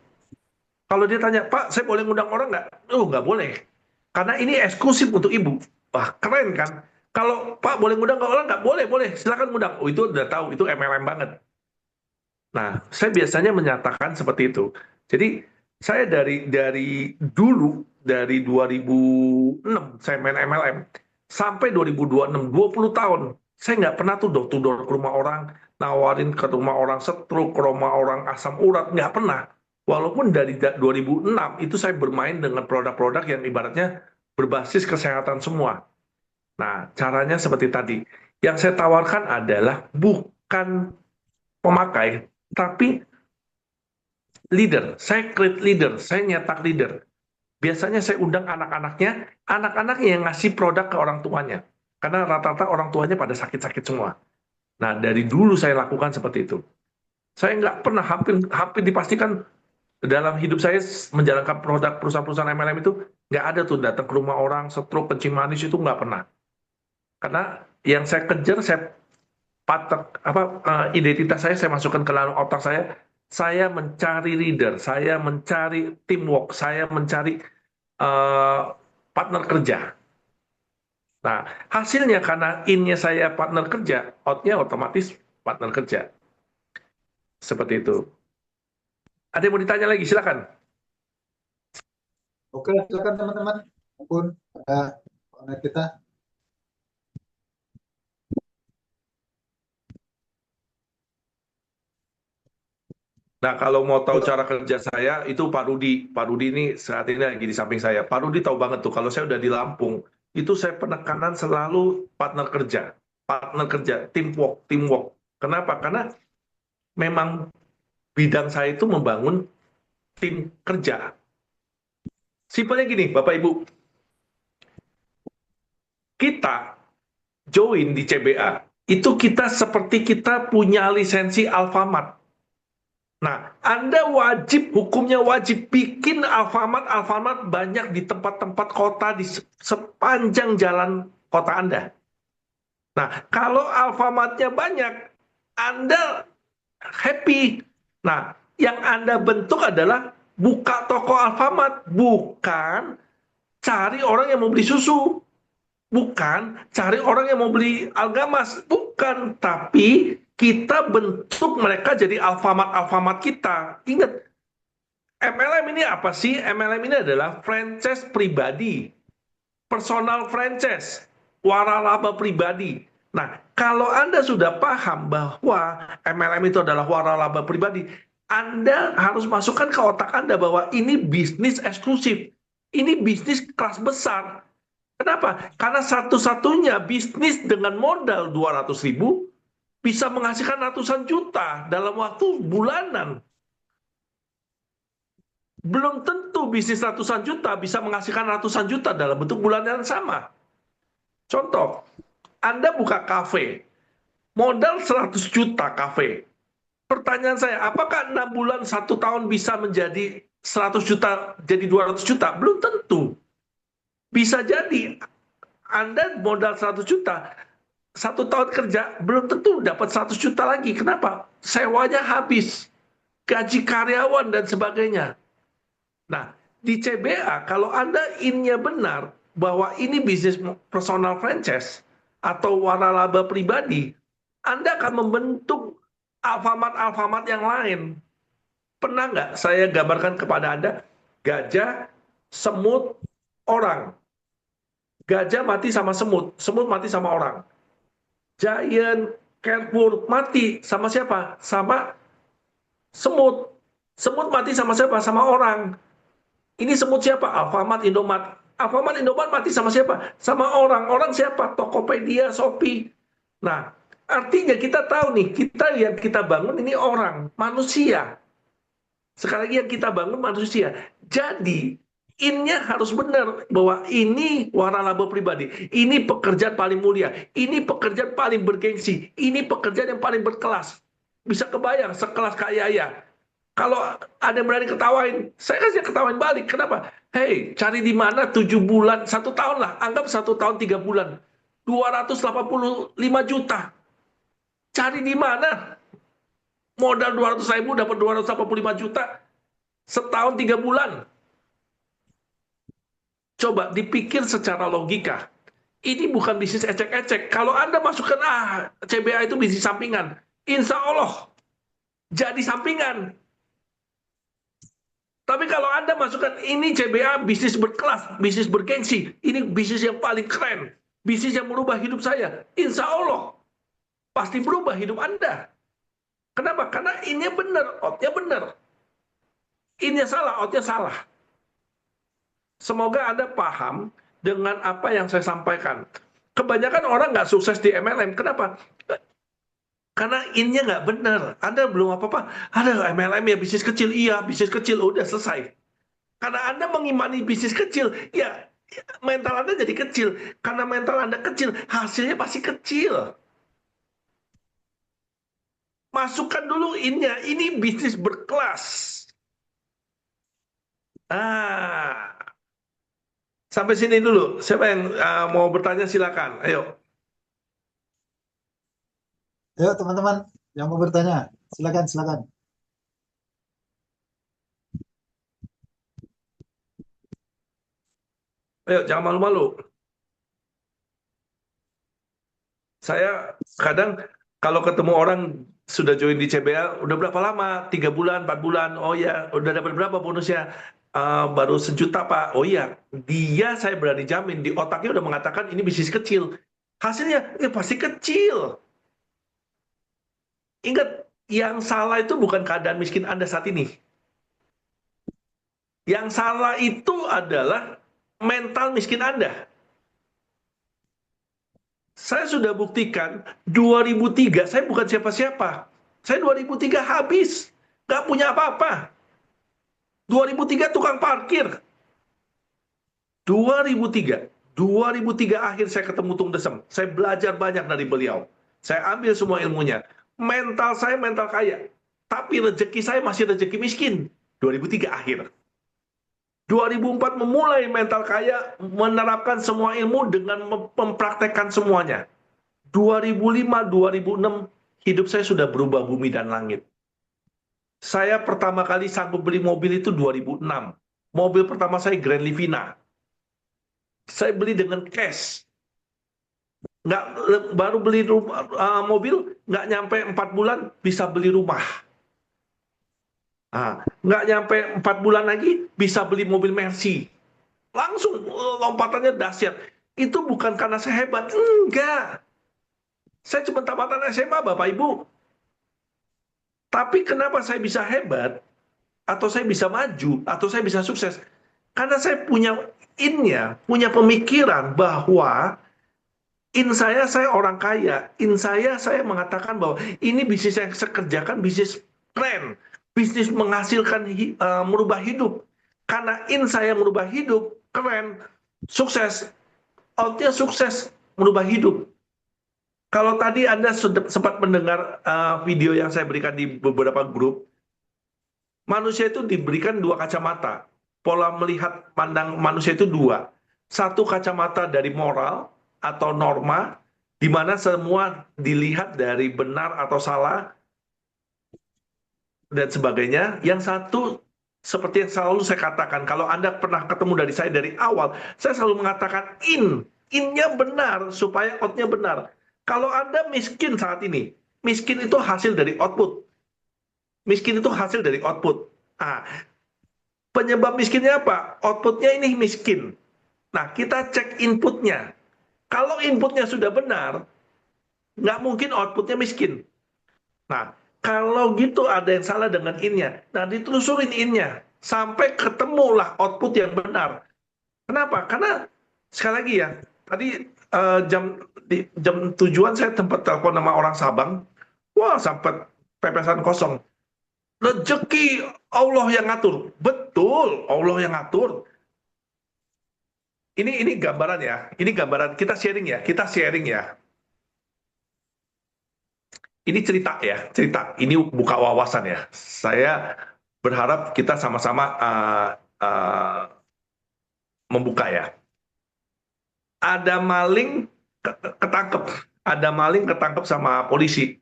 Kalau dia tanya, Pak, saya boleh ngundang orang nggak? Oh, nggak boleh. Karena ini eksklusif untuk Ibu. Wah, keren kan? Kalau Pak boleh ngundang orang nggak? Boleh, boleh. Silakan ngundang. Oh, itu udah tahu. Itu MLM banget. Nah, saya biasanya menyatakan seperti itu. Jadi, saya dari dulu, dari 2006, saya main MLM, sampai 2026, 20 tahun, saya nggak pernah tuh door to door ke rumah orang, nawarin ke rumah orang stroke, ke rumah orang asam urat, nggak pernah. Walaupun dari 2006, itu saya bermain dengan produk-produk yang ibaratnya berbasis kesehatan semua. Nah, caranya seperti tadi. Yang saya tawarkan adalah bukan pemakai, tapi leader. Saya create leader, saya nyetak leader. Biasanya saya undang anak-anaknya yang ngasih produk ke orang tuanya. Karena rata-rata orang tuanya pada sakit-sakit semua. Nah, dari dulu saya lakukan seperti itu. Saya nggak pernah, hampir dipastikan dalam hidup saya menjalankan produk perusahaan-perusahaan MLM itu, nggak ada tuh datang ke rumah orang, stroke, kencing manis, itu nggak pernah. Karena yang saya kejar, saya patok identitas saya masukkan ke dalam otak saya mencari leader, saya mencari teamwork, saya mencari partner kerja. Nah, hasilnya karena in-nya saya partner kerja, out-nya otomatis partner kerja. Seperti itu. Ada yang mau ditanya lagi? Silakan. Oke, silakan teman-teman. Ampun, connect kita. Nah, kalau mau tahu cara kerja saya, itu Pak Rudi. Pak Rudi ini saat ini lagi di samping saya. Pak Rudi tahu banget tuh, kalau saya udah di Lampung, itu saya penekanan selalu partner kerja, teamwork, teamwork. Kenapa? Karena memang bidang saya itu membangun tim kerja. Simpelnya gini, Bapak Ibu, kita join di CBA, itu kita seperti kita punya lisensi Alfamart. Nah, Anda hukumnya wajib bikin Alfamart banyak di tempat-tempat kota di sepanjang jalan kota Anda. Nah, kalau Alfamartnya banyak, Anda happy. Nah, yang Anda bentuk adalah buka toko Alfamart, bukan cari orang yang mau beli susu. Bukan cari orang yang mau beli Algamas, bukan, tapi kita bentuk mereka jadi Alfamart kita. Ingat, MLM ini apa sih? MLM ini adalah franchise pribadi, personal franchise, waralaba pribadi. Nah, kalau Anda sudah paham bahwa MLM itu adalah waralaba pribadi, Anda harus masukkan ke otak Anda bahwa ini bisnis eksklusif, ini bisnis kelas besar. Kenapa? Karena satu-satunya bisnis dengan modal 200.000 bisa menghasilkan ratusan juta dalam waktu bulanan. Belum tentu bisnis ratusan juta bisa menghasilkan ratusan juta dalam bentuk bulanan yang sama. Contoh, Anda buka kafe, modal 100 juta kafe. Pertanyaan saya, apakah 6 bulan 1 tahun bisa menjadi 100 juta jadi 200 juta? Belum tentu. Bisa jadi Anda modal 100 juta, 1 tahun kerja, belum tentu dapat 100 juta lagi. Kenapa? Sewanya habis, gaji karyawan, dan sebagainya. Nah, di CBA, kalau Anda in-nya benar, bahwa ini bisnis personal franchise, atau waralaba pribadi, Anda akan membentuk Alfamart yang lain. Pernah nggak saya gambarkan kepada Anda, gajah, semut, orang. Gajah mati sama semut, semut mati sama orang. Giant, Carrefour mati sama siapa? Sama semut. Semut mati sama siapa? Sama orang. Ini semut siapa? Alfamart, Indomart. Alfamart, Indomart mati sama siapa? Sama orang. Orang siapa? Tokopedia, Shopee. Nah, artinya kita tahu nih, kita yang kita bangun ini orang, manusia. Sekali lagi yang kita bangun manusia. Jadi, innya harus benar bahwa ini waralaba pribadi. Ini pekerjaan paling mulia. Ini pekerjaan paling bergengsi. Ini pekerjaan yang paling berkelas. Bisa kebayang sekelas Kak Yaya. Kalau ada yang berani ketawain, saya kasih ketawain balik. Kenapa? Hei, cari di mana 7 bulan, 1 tahun lah. Anggap 1 tahun 3 bulan. 285 juta. Cari di mana? Modal 200.000 dapat 285 juta. Setahun 3 bulan. Coba dipikir secara logika. Ini bukan bisnis ecek-ecek. Kalau Anda masukkan, CBA itu bisnis sampingan. Insya Allah, jadi sampingan. Tapi kalau Anda masukkan ini CBA bisnis berkelas, bisnis bergengsi, ini bisnis yang paling keren, bisnis yang merubah hidup saya, insya Allah pasti berubah hidup Anda. Kenapa? Karena ini benar, outnya benar. Ini salah, outnya salah. Semoga Anda paham dengan apa yang saya sampaikan. Kebanyakan orang nggak sukses di MLM. Kenapa? Karena innya nggak benar. Anda belum apa-apa. Ada MLM ya bisnis kecil. Iya, bisnis kecil. Udah selesai. Karena Anda mengimani bisnis kecil, ya mental Anda jadi kecil. Karena mental Anda kecil, hasilnya pasti kecil. Masukkan dulu innya. Ini bisnis berkelas. Sampai sini dulu. Siapa yang mau bertanya silakan. Ayo. Ayo teman-teman yang mau bertanya, silakan, silakan. Ayo, jangan malu-malu. Saya kadang kalau ketemu orang sudah join di CBA, udah berapa lama? 3 bulan, 4 bulan. Oh ya, udah dapat berapa bonusnya? Baru 1 juta, Pak. Oh iya, dia saya berani jamin di otaknya udah mengatakan ini bisnis kecil. Hasilnya pasti kecil. Ingat, yang salah itu bukan keadaan miskin Anda saat ini. Yang salah itu adalah mental miskin Anda. Saya sudah buktikan, 2003, saya bukan siapa-siapa. Saya 2003 habis, nggak punya apa-apa. 2003 tukang parkir. 2003 akhir saya ketemu Tung Desem. Saya belajar banyak dari beliau. Saya ambil semua ilmunya. Mental saya mental kaya. Tapi rezeki saya masih rezeki miskin. 2003 akhir. 2004 memulai mental kaya, menerapkan semua ilmu dengan mempraktekkan semuanya. 2005, 2006, hidup saya sudah berubah bumi dan langit. Saya pertama kali sanggup beli mobil itu 2006. Mobil pertama saya Grand Livina. Saya beli dengan cash. Baru beli mobil, nggak nyampe 4 bulan bisa beli rumah. Nggak nyampe 4 bulan lagi bisa beli mobil Mercy. Langsung lompatannya dahsyat. Itu bukan karena saya hebat, enggak. Saya cuma tamatan SMA, Bapak Ibu. Tapi kenapa saya bisa hebat, atau saya bisa maju, atau saya bisa sukses? Karena saya punya innya, punya pemikiran bahwa saya orang kaya. Saya mengatakan bahwa ini bisnis yang saya kerjakan, bisnis keren. Bisnis menghasilkan, merubah hidup. Karena saya merubah hidup, keren, sukses. Outnya sukses, merubah hidup. Kalau tadi Anda sempat mendengar video yang saya berikan di beberapa grup, manusia itu diberikan 2 kacamata. Pola melihat pandang manusia itu 2. 1 kacamata dari moral atau norma, di mana semua dilihat dari benar atau salah, dan sebagainya. Yang satu, seperti yang selalu saya katakan, kalau Anda pernah ketemu dari saya dari awal, saya selalu mengatakan innya benar, supaya outnya benar. Kalau Anda miskin saat ini, miskin itu hasil dari output. Miskin itu hasil dari output. Penyebab miskinnya apa? Outputnya ini miskin. Nah, kita cek inputnya. Kalau inputnya sudah benar, nggak mungkin outputnya miskin. Nah, kalau gitu ada yang salah dengan innya. Nah, ditelusurin innya. Sampai ketemulah output yang benar. Kenapa? Karena, sekali lagi ya, tadi jam tujuan saya tempat telepon sama orang Sabang, wah sampai pepesan kosong. Rezeki Allah yang ngatur. Betul, Allah yang ngatur. Ini gambaran ya. Ini gambaran kita sharing ya. Kita sharing ya. Ini cerita ya, cerita. Ini buka wawasan ya. Saya berharap kita sama-sama membuka ya. Ada maling ketangkep, ada maling ketangkep sama polisi.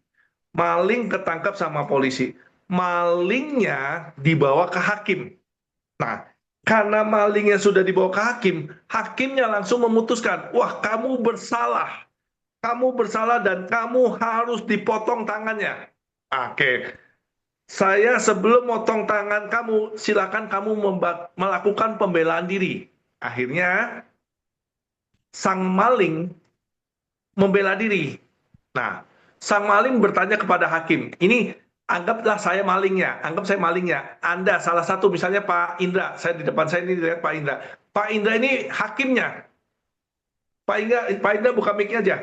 Maling ketangkep sama polisi. Malingnya dibawa ke hakim. Nah, karena malingnya sudah dibawa ke hakim, hakimnya langsung memutuskan, wah kamu bersalah. Kamu bersalah dan kamu harus dipotong tangannya. Oke, saya sebelum motong tangan kamu, silakan kamu melakukan pembelaan diri. Akhirnya, sang maling membela diri. Nah, sang maling bertanya kepada hakim, ini anggaplah saya malingnya, anggap saya malingnya. Anda salah satu, misalnya Pak Indra, saya di depan saya ini lihat Pak Indra. Pak Indra ini hakimnya. Pak Indra buka mic-nya aja.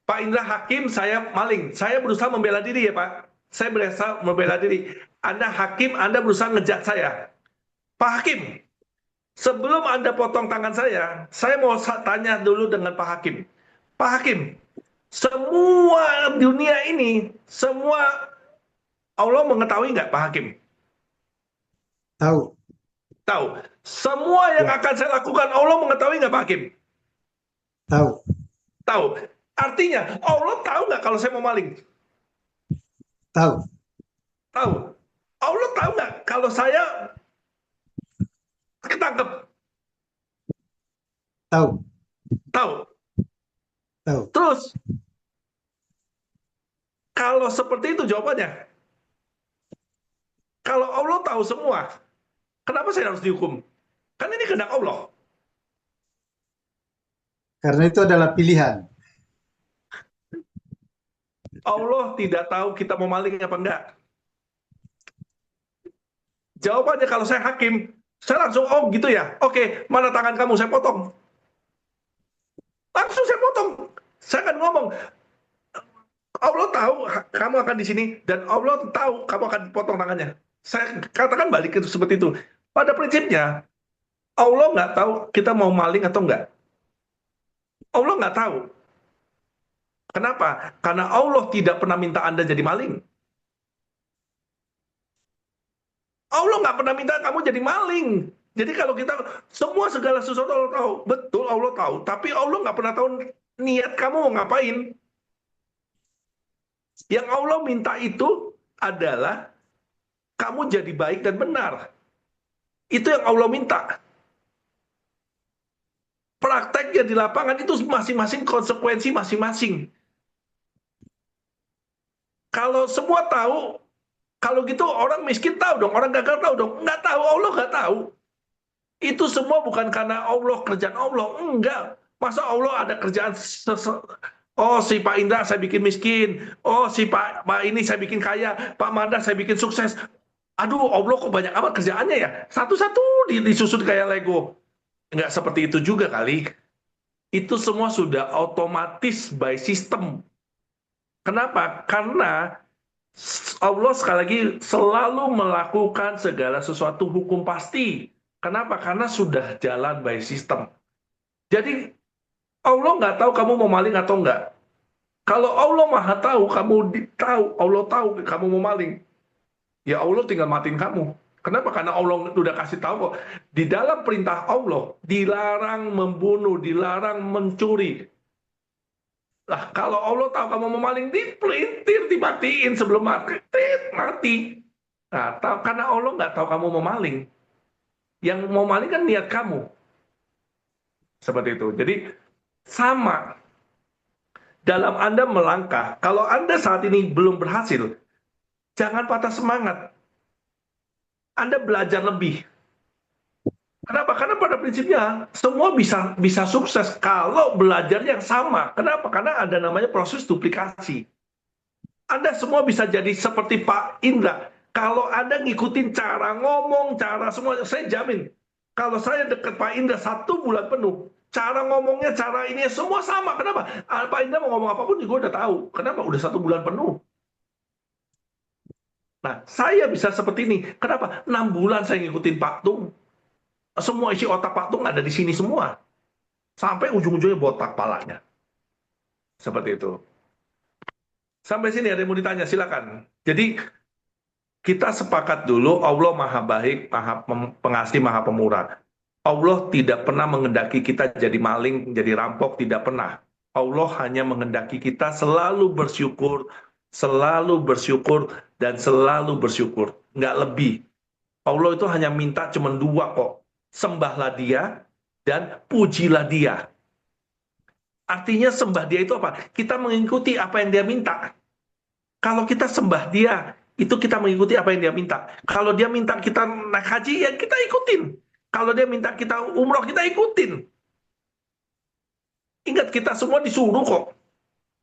Pak Indra hakim, saya maling. Saya berusaha membela diri ya Pak. Saya berusaha membela diri. Anda hakim, Anda berusaha ngejat saya. Pak Hakim, sebelum Anda potong tangan saya mau tanya dulu dengan Pak Hakim. Pak Hakim, semua dunia ini, semua Allah mengetahui nggak Pak Hakim? Tahu. Tahu. Semua yang akan saya lakukan Allah mengetahui nggak Pak Hakim? Tahu. Tahu. Artinya Allah tahu nggak kalau saya mau maling? Tahu. Tahu. Allah tahu nggak kalau saya ketangkep? Tahu. Tahu. Tahu. Terus, kalau seperti itu jawabannya. Kalau Allah tahu semua, kenapa saya harus dihukum? Kan ini kehendak Allah. Karena itu adalah pilihan. Allah tidak tahu kita mau maling apa enggak. Jawabannya kalau saya hakim, saya langsung, oh gitu ya, oke, mana tangan kamu, saya potong. Langsung saya potong. Saya akan ngomong, Allah tahu kamu akan di sini, dan Allah tahu kamu akan dipotong tangannya. Saya katakan balik itu seperti itu. Pada prinsipnya, Allah nggak tahu kita mau maling atau enggak. Allah nggak tahu. Kenapa? Karena Allah tidak pernah minta Anda jadi maling. Allah nggak pernah minta kamu jadi maling. Jadi kalau kita, semua segala sesuatu Allah tahu. Betul Allah tahu. Tapi Allah nggak pernah tahu niat kamu mau ngapain. Yang Allah minta itu adalah kamu jadi baik dan benar. Itu yang Allah minta. Prakteknya di lapangan itu masing-masing konsekuensi masing-masing. Kalau semua tahu, kalau gitu orang miskin tahu dong, orang gagal tahu dong. Nggak tahu, Allah nggak tahu. Itu semua bukan karena Allah, kerjaan Allah. Enggak. Masa Allah ada kerjaan, oh si Pak Indra saya bikin miskin, oh si Pak ini saya bikin kaya, Pak Manda saya bikin sukses. Aduh, Allah kok banyak amat kerjaannya ya. Satu-satu disusun kayak Lego. Enggak seperti itu juga kali. Itu semua sudah otomatis by system. Kenapa? Karena Allah sekali lagi selalu melakukan segala sesuatu hukum pasti. Kenapa? Karena sudah jalan by system. Jadi Allah nggak tahu kamu mau maling atau enggak. Kalau Allah maha tahu, kamu tahu, Allah tahu kamu mau maling. Ya Allah tinggal matiin kamu. Kenapa? Karena Allah udah kasih tahu kok. Di dalam perintah Allah, dilarang membunuh, dilarang mencuri. Lah, kalau Allah tahu kamu mau maling, dipelintir, dimatiin sebelum mati. Nah, karena Allah nggak tahu kamu mau maling. Yang mau maling kan niat kamu. Seperti itu. Jadi, sama. Dalam Anda melangkah, kalau Anda saat ini belum berhasil, jangan patah semangat. Anda belajar lebih. Kenapa? Karena pada prinsipnya semua bisa bisa sukses kalau belajar yang sama. Kenapa? Karena ada namanya proses duplikasi. Anda semua bisa jadi seperti Pak Indra. Kalau Anda ngikutin cara ngomong, cara semua, saya jamin. Kalau saya dekat Pak Indra 1 bulan penuh, cara ngomongnya, cara ini semua sama. Kenapa? Pak Indra mau ngomong apapun juga udah tahu. Kenapa? Udah 1 bulan penuh. Nah, saya bisa seperti ini. Kenapa? 6 bulan saya ngikutin Pak Tung. Semua isi otak Pak Tung ada di sini semua. Sampai ujung-ujungnya botak palanya. Seperti itu. Sampai sini ada yang mau ditanya, silakan. Jadi kita sepakat dulu Allah Maha Baik, Maha Pengasih, Maha Pemurah. Allah tidak pernah menghendaki kita jadi maling, jadi rampok, tidak pernah. Allah hanya menghendaki kita selalu bersyukur, dan selalu bersyukur. Nggak lebih. Allah itu hanya minta cuma 2 kok. Sembahlah dia dan pujilah dia. Artinya sembah dia itu apa? Kita mengikuti apa yang dia minta. Kalau kita sembah dia, itu kita mengikuti apa yang dia minta. Kalau dia minta kita naik haji, ya kita ikutin. Kalau dia minta kita umroh, kita ikutin. Ingat, kita semua disuruh kok.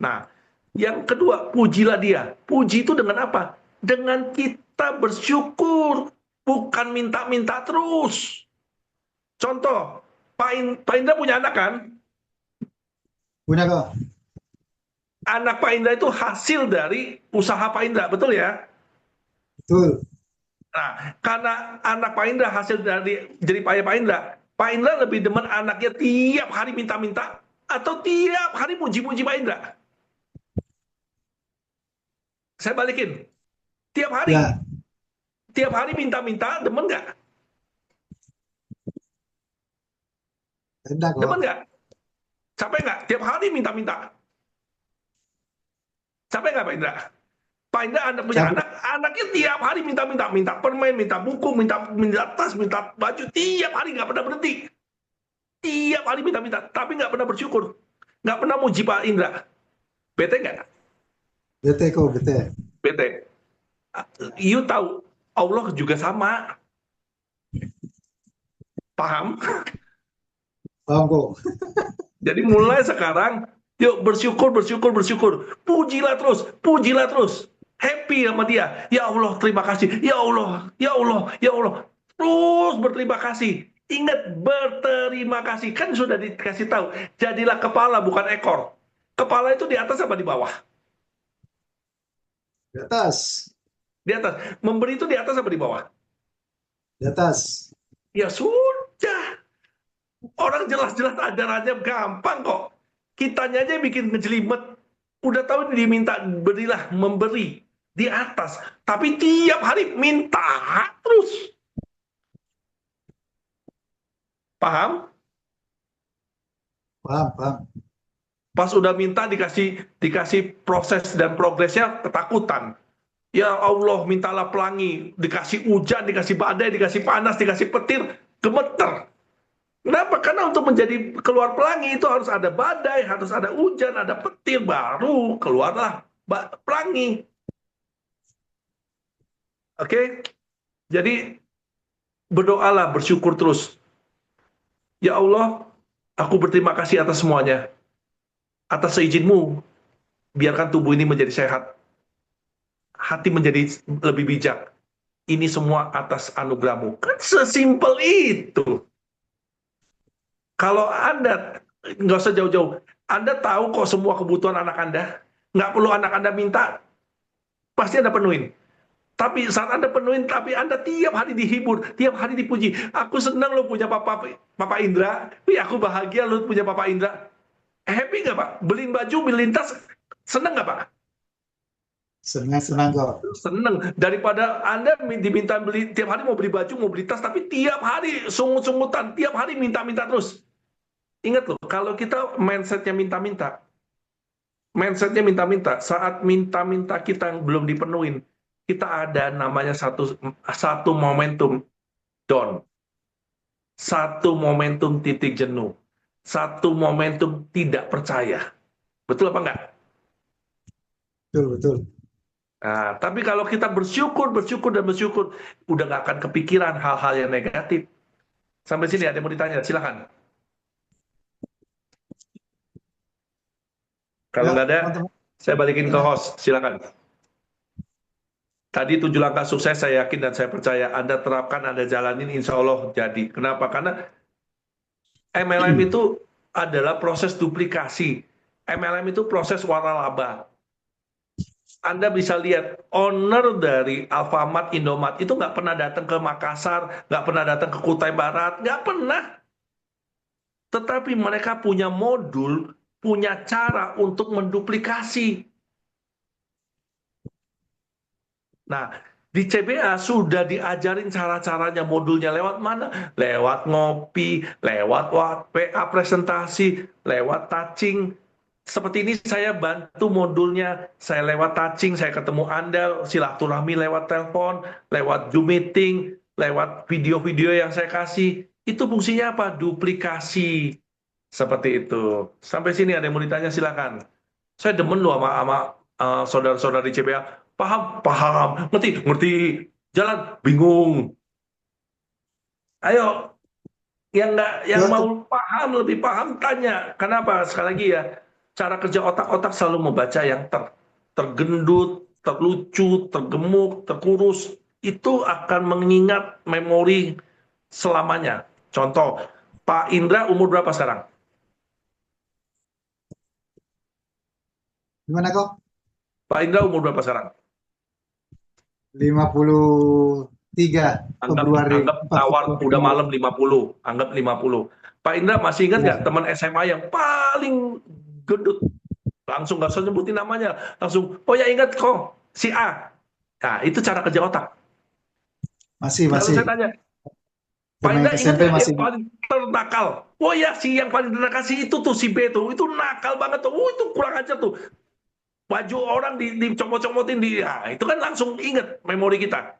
Nah, yang kedua, pujilah dia. Puji itu dengan apa? Dengan kita bersyukur, bukan minta-minta terus. Contoh, Pak Indra punya anak kan? Punya kok. Anak Pak Indra itu hasil dari usaha Pak Indra, betul ya? Betul. Nah, karena anak Pak Indra hasil dari jadi payah Pak Indra lebih demen anaknya tiap hari minta-minta atau tiap hari muji-muji Pak Indra? Saya balikin. Tiap hari. Ya. Tiap hari minta-minta, demen nggak? Enak kok. Demen nggak? Capek nggak? Tiap hari minta-minta. Capek nggak Pak Indra? Pak Indra Anda punya Capek. anak, anaknya tiap hari minta-minta, minta permen, minta buku, minta tas, minta baju, tiap hari nggak pernah berhenti. Tiap hari minta-minta, tapi nggak pernah bersyukur. Nggak pernah muji Pak Indra. Bete nggak? Bete kok, bete. Bete. You tahu, Allah juga sama. Paham? Paham kok. Jadi mulai sekarang, yuk bersyukur, bersyukur, bersyukur. Pujilah terus. Happy sama dia. Ya Allah, terima kasih. Ya Allah, ya Allah, ya Allah. Terus berterima kasih. Ingat, berterima kasih. Kan sudah dikasih tahu. Jadilah kepala, bukan ekor. Kepala itu di atas apa di bawah? Di atas. Di atas. Memberi itu di atas apa di bawah? Di atas. Ya sudah. Orang jelas-jelas ajarannya gampang kok. Kitanya aja bikin ngejelimet. Udah tahu diminta berilah, memberi di atas. Tapi tiap hari minta terus. Paham? Paham, paham. Pas udah minta dikasih proses dan progresnya ketakutan. Ya Allah, mintalah pelangi. Dikasih hujan, dikasih badai, dikasih panas, dikasih petir. Gemeter. Kenapa? Karena untuk menjadi keluar pelangi itu harus ada badai, harus ada hujan, ada petir, baru keluarlah pelangi. Oke? Jadi berdoalah, bersyukur terus. Ya Allah, aku berterima kasih atas semuanya. Atas seizin-Mu, biarkan tubuh ini menjadi sehat. Hati menjadi lebih bijak. Ini semua atas anugerah-Mu. Kan sesimpel itu. Kalau Anda, nggak usah jauh-jauh, Anda tahu kok semua kebutuhan anak Anda. Nggak perlu anak Anda minta, pasti Anda penuhin. Tapi saat Anda penuhin, tapi Anda tiap hari dihibur, tiap hari dipuji. Aku senang lo punya Papa Indra. Wih, aku bahagia lo punya Papa Indra. Happy nggak Pak? Beliin baju, beliin tas, senang nggak Pak? Senang kok. Senang. Daripada Anda diminta beli, tiap hari mau beli baju, mau beli tas, tapi tiap hari sungut-sungutan, tiap hari minta-minta terus. Ingat loh, kalau kita mindsetnya minta-minta, saat minta-minta kita yang belum dipenuhin, kita ada namanya satu momentum down, satu momentum titik jenuh, satu momentum tidak percaya. Betul apa enggak? Betul, betul. Nah, tapi kalau kita bersyukur, udah nggak akan kepikiran hal-hal yang negatif. Sampai sini ada yang mau ditanya, silakan. Kalau Ya, nggak ada, teman-teman. saya balikin ke Tanya. host, silakan. Tadi 7 langkah sukses saya yakin dan saya percaya Anda terapkan, Anda jalanin, insya Allah jadi. Kenapa? Karena MLM itu adalah proses duplikasi. MLM itu proses waralaba. Anda bisa lihat owner dari Alfamart, Indomart itu nggak pernah datang ke Makassar, nggak pernah datang ke Kutai Barat, nggak pernah. Tetapi mereka punya modul, punya cara untuk menduplikasi. Nah, di CBA sudah diajarin cara-caranya, modulnya lewat mana? Lewat ngopi, lewat PA presentasi, lewat touching. Seperti ini saya bantu modulnya, saya lewat touching, saya ketemu Anda, silaturahmi lewat telepon, lewat Zoom meeting, lewat video-video yang saya kasih. Itu fungsinya apa? Duplikasi. Seperti itu. Sampai sini ada yang mau ditanya, silakan. Saya demen loh sama saudara-saudara di CBA. Paham, paham, ngerti, ngerti. Jalan, bingung. Ayo, yang Ya, mau paham, lebih paham, tanya. Kenapa? Sekali lagi ya, cara kerja otak-otak selalu membaca yang tergendut, terlucu, tergemuk, terkurus. Itu akan mengingat memori selamanya. Contoh, Pak Indra umur berapa sekarang? gimana kok? Pak Indra umur berapa sekarang? 53 Februari. Anggap tawar udah malam 50, anggap 50. Pak Indra masih ingat nggak Ya, teman SMA yang paling gendut? Langsung nggak usah nyebutin namanya, langsung, oh ya ingat kok, si A. Nah, itu cara kerja otak. masih Lalu saya masih. tanya, Pak Pemain Indra ingat SMP nggak masih. yang paling ternakal? Oh ya, si yang paling ternakal si itu tuh, si B tuh, itu nakal banget tuh, itu kurang ajar tuh. Baju orang dicomot-comotin, ya, itu kan langsung inget memori kita.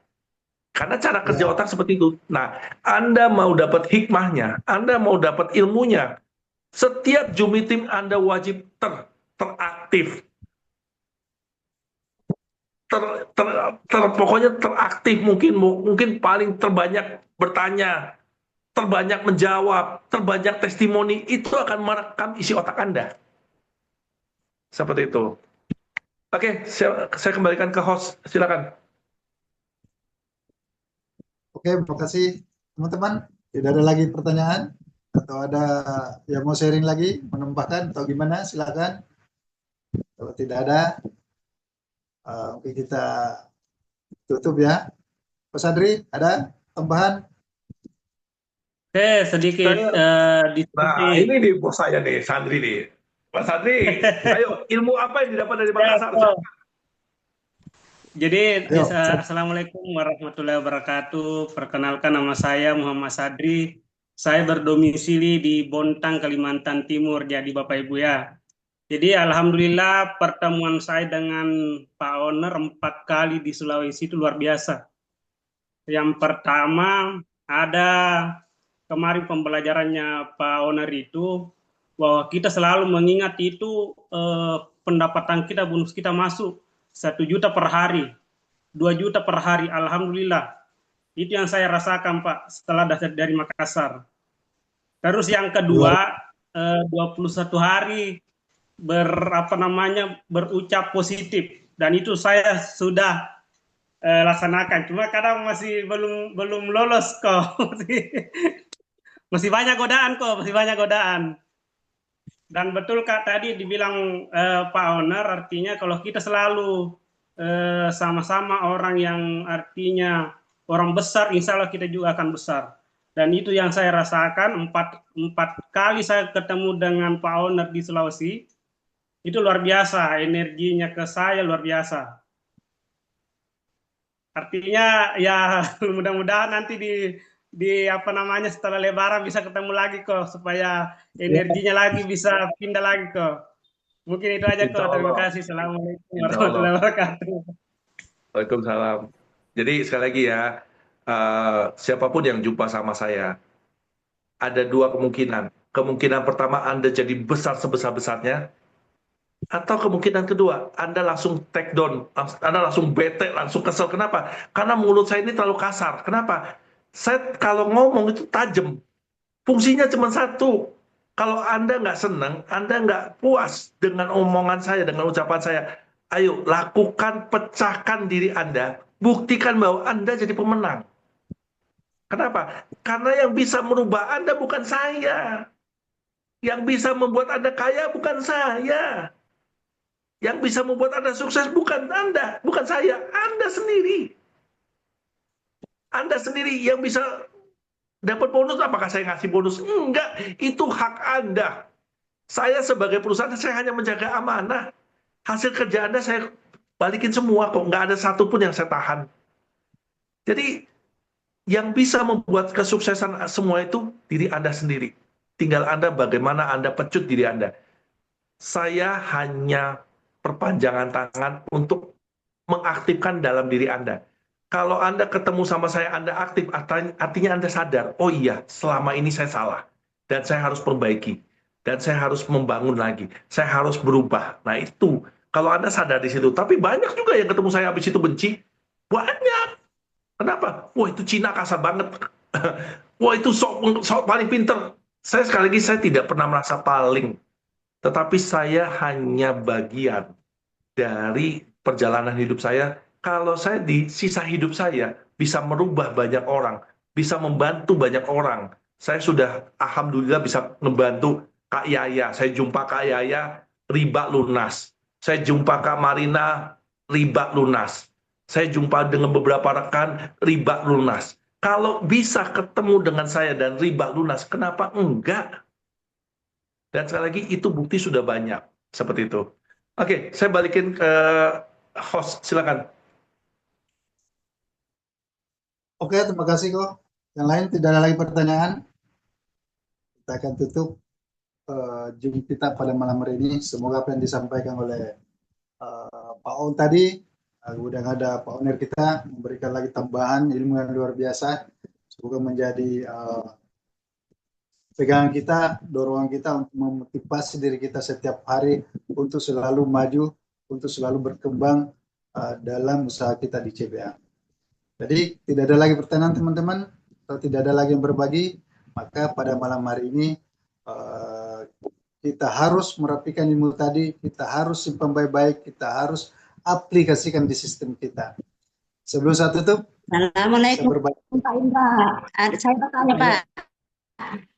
Karena cara kerja Ya, otak seperti itu. Nah, Anda mau dapat hikmahnya, Anda mau dapat ilmunya, setiap Zoom meeting Anda wajib teraktif. Pokoknya teraktif, mungkin paling terbanyak bertanya, terbanyak menjawab, terbanyak testimoni, itu akan merekam isi otak Anda. Seperti itu. Oke, saya kembalikan ke host, silakan. oke, terima kasih teman-teman. Tidak ada lagi pertanyaan atau ada yang mau sharing lagi, menambahkan atau gimana? Silakan. Kalau tidak ada, mungkin kita tutup ya. Mas Adri, ada tambahan? Sedikit Nah, diskusi. ini nih bos saya nih, Sandri nih. Pak Sandri, ayo, ilmu apa yang didapat dari Ya, Makassar? Ko. Jadi, Ayo, Assalamualaikum warahmatullahi wabarakatuh. Perkenalkan, nama saya Muhammad Sadri. Saya berdomisili di Bontang, Kalimantan Timur. Jadi Bapak Ibu ya. Jadi alhamdulillah pertemuan saya dengan Pak Owner 4 kali di Sulawesi itu luar biasa. Yang pertama ada kemarin pembelajarannya Pak Owner itu bahwa kita selalu mengingat itu pendapatan kita, bonus kita masuk 1 juta per hari, 2 juta per hari. Alhamdulillah. Itu yang saya rasakan Pak setelah dari Makassar. Terus yang kedua, 21 hari berucap positif, dan itu saya sudah laksanakan. Cuma kadang masih belum lolos kok. Masih banyak godaan kok, masih banyak godaan. Dan betul Kak tadi dibilang Pak Owner, artinya kalau kita selalu sama-sama orang yang artinya orang besar, insya Allah kita juga akan besar. Dan itu yang saya rasakan, empat kali saya ketemu dengan Pak Owner di Sulawesi, itu luar biasa, energinya ke saya luar biasa. Artinya ya mudah-mudahan nanti setelah Lebaran bisa ketemu lagi kok, supaya energinya lagi bisa pindah lagi kok. Mungkin itu aja kok. Terima kasih. Assalamualaikum warahmatullahi wabarakatuh. Waalaikumsalam. Jadi sekali lagi ya, siapapun yang jumpa sama saya, ada 2 kemungkinan. Kemungkinan pertama Anda jadi besar sebesar-besarnya, atau kemungkinan kedua, Anda langsung take down, Anda langsung bete, langsung kesel. Kenapa? Karena mulut saya ini terlalu kasar. Kenapa? Saya kalau ngomong itu tajam. Fungsinya cuma satu. Kalau Anda nggak senang, Anda nggak puas dengan omongan saya, dengan ucapan saya, ayo lakukan, pecahkan diri Anda, buktikan bahwa Anda jadi pemenang. Kenapa? Karena yang bisa merubah Anda bukan saya. Yang bisa membuat Anda kaya bukan saya. Yang bisa membuat Anda sukses bukan Anda, bukan saya, Anda sendiri. Anda sendiri yang bisa dapat bonus. Apakah saya ngasih bonus? Enggak, itu hak Anda. Saya sebagai perusahaan, saya hanya menjaga amanah. Hasil kerja Anda saya balikin semua kok, nggak ada satupun yang saya tahan. Jadi, yang bisa membuat kesuksesan semua itu diri Anda sendiri. Tinggal Anda bagaimana Anda pecut diri Anda. Saya hanya perpanjangan tangan untuk mengaktifkan dalam diri Anda. Kalau Anda ketemu sama saya, Anda aktif, artinya Anda sadar, oh iya, selama ini saya salah. Dan saya harus perbaiki. Dan saya harus membangun lagi. Saya harus berubah. Nah itu, kalau Anda sadar di situ. Tapi banyak juga yang ketemu saya habis itu benci. Banyak. Kenapa? Wah itu Cina kasar banget. Wah itu sok paling pinter. Saya sekali lagi, saya tidak pernah merasa paling. Tetapi saya hanya bagian dari perjalanan hidup saya. Kalau saya di sisa hidup saya bisa merubah banyak orang, bisa membantu banyak orang. Saya sudah alhamdulillah bisa membantu Kak Yaya. Saya jumpa Kak Yaya, riba lunas. Saya jumpa Kak Marina, riba lunas. Saya jumpa dengan beberapa rekan, riba lunas. Kalau bisa ketemu dengan saya dan riba lunas, kenapa enggak? Dan sekali lagi itu bukti sudah banyak seperti itu. Oke, saya balikin ke host, silakan. Oke, terima kasih kok. Yang lain tidak ada lagi pertanyaan. Kita akan tutup jumpa kita pada malam hari ini. Semoga apa yang disampaikan oleh Pak On tadi, udah ada Pak Oner kita memberikan lagi tambahan ilmu yang luar biasa. Semoga menjadi pegangan kita, dorongan kita untuk memotivasi diri kita setiap hari untuk selalu maju, untuk selalu berkembang dalam usaha kita di CBA. Jadi tidak ada lagi pertanyaan teman-teman, atau tidak ada lagi yang berbagi, maka pada malam hari ini kita harus merapikan ilmu tadi, kita harus simpan baik-baik, kita harus aplikasikan di sistem kita. Sebelum saya tutup, Assalamualaikum Pak Indra. Saya bertanya Pak.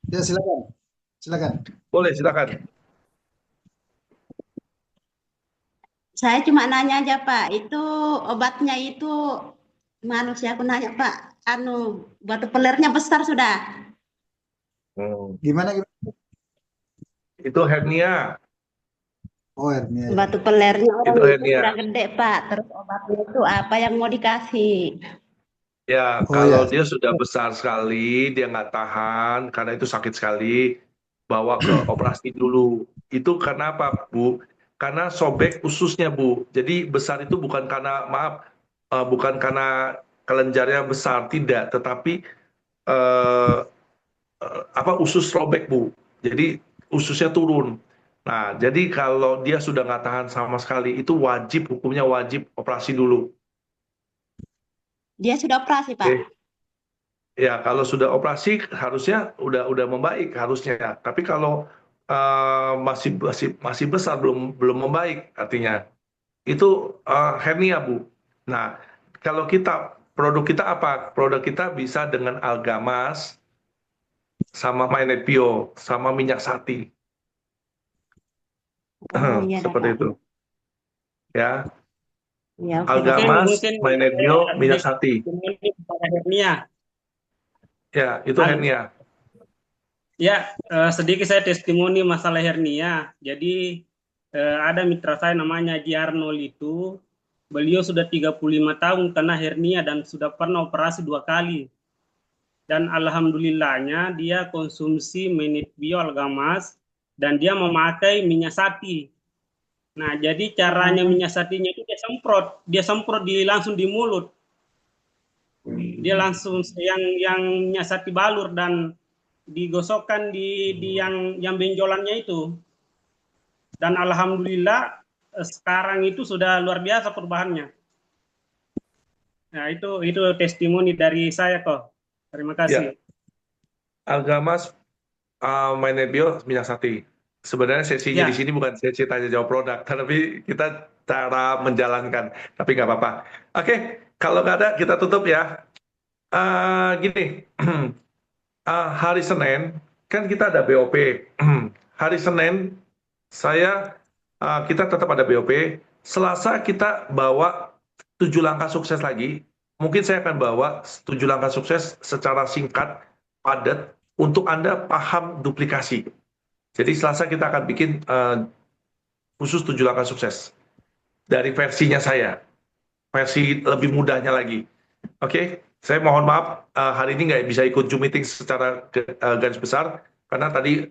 Ya silakan, silakan. Boleh, silakan. Saya cuma nanya aja Pak, itu obatnya itu manusia aku nanya Pak, batu pelernya besar sudah. Gimana? Itu hernia. Oh hernia. Batu pelernya orang Itu itu hernia. sudah gede Pak, terus obatnya itu apa yang mau dikasih? Ya, kalau dia sudah besar sekali, dia nggak tahan, karena itu sakit sekali, bawa ke operasi dulu. Itu karena apa, Bu? Karena sobek ususnya, Bu. Jadi besar itu bukan karena, bukan karena kelenjarnya besar, tidak. Tetapi usus robek, Bu. Jadi ususnya turun. Nah, jadi kalau dia sudah nggak tahan sama sekali, itu wajib, hukumnya wajib operasi dulu. Dia sudah operasi Pak? Oke. Ya, kalau sudah operasi harusnya udah membaik harusnya. Tapi kalau masih besar belum membaik artinya itu hernia, Bu. Nah, kalau produk kita apa? Produk kita bisa dengan Algamas sama Mainetpio sama minyak sati. Iya, seperti Pak. itu. Ya. Ya, Algamas, Mainetpio, minyak sati. Hernia. Ya, itu hernia. Ya, sedikit saya testimoni masalah hernia. Jadi ada mitra saya namanya Ji Arnold itu, beliau sudah 35 tahun kena hernia dan sudah pernah operasi 2 kali. Dan alhamdulillahnya dia konsumsi Mainetpio Algamas dan dia memakai minyak sati. Nah, jadi caranya minyak satinya itu dia semprot langsung di mulut. Dia langsung yang minyak sati balur dan digosokkan di yang benjolannya itu. Dan alhamdulillah sekarang itu sudah luar biasa perubahannya. Nah, itu testimoni dari saya kok. Terima kasih. Ya. Algamas My Net Bio minyak sati. Sebenarnya sesinya di sini bukan sesi tanya jawab produk, tapi kita cara menjalankan. Tapi nggak apa-apa. Oke, kalau nggak ada kita tutup ya. Gini, hari Senin kan kita ada BOP. Hari Senin kita tetap ada BOP. Selasa kita bawa 7 langkah sukses lagi. Mungkin saya akan bawa 7 langkah sukses secara singkat, padat, untuk Anda paham duplikasi. Jadi Selasa kita akan bikin khusus 7 langkah sukses. Dari versinya saya. Versi lebih mudahnya lagi. Oke, saya mohon maaf, hari ini nggak bisa ikut Zoom meeting secara garis besar, karena tadi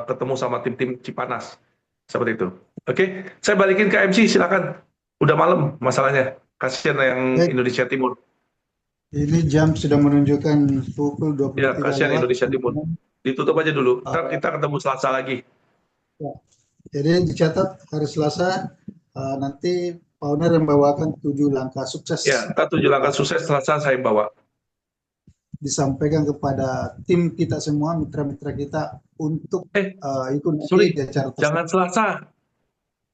ketemu sama tim-tim Cipanas. Seperti itu. Oke, saya balikin ke MC, silakan. Udah malam masalahnya. Kasihan yang Indonesia Timur. Ini jam sudah menunjukkan pukul 23. Ya, kasihan Indonesia Timur. Ditutup aja dulu. Ntar kita ketemu Selasa lagi. Ya. Jadi dicatat hari Selasa nanti Pak Owner yang bawakan 7 langkah sukses. Ya, ntar 7 langkah sukses Selasa saya bawa. Disampaikan kepada tim kita semua, mitra-mitra kita untuk ikut sorry, di acara tersebut. jangan Selasa.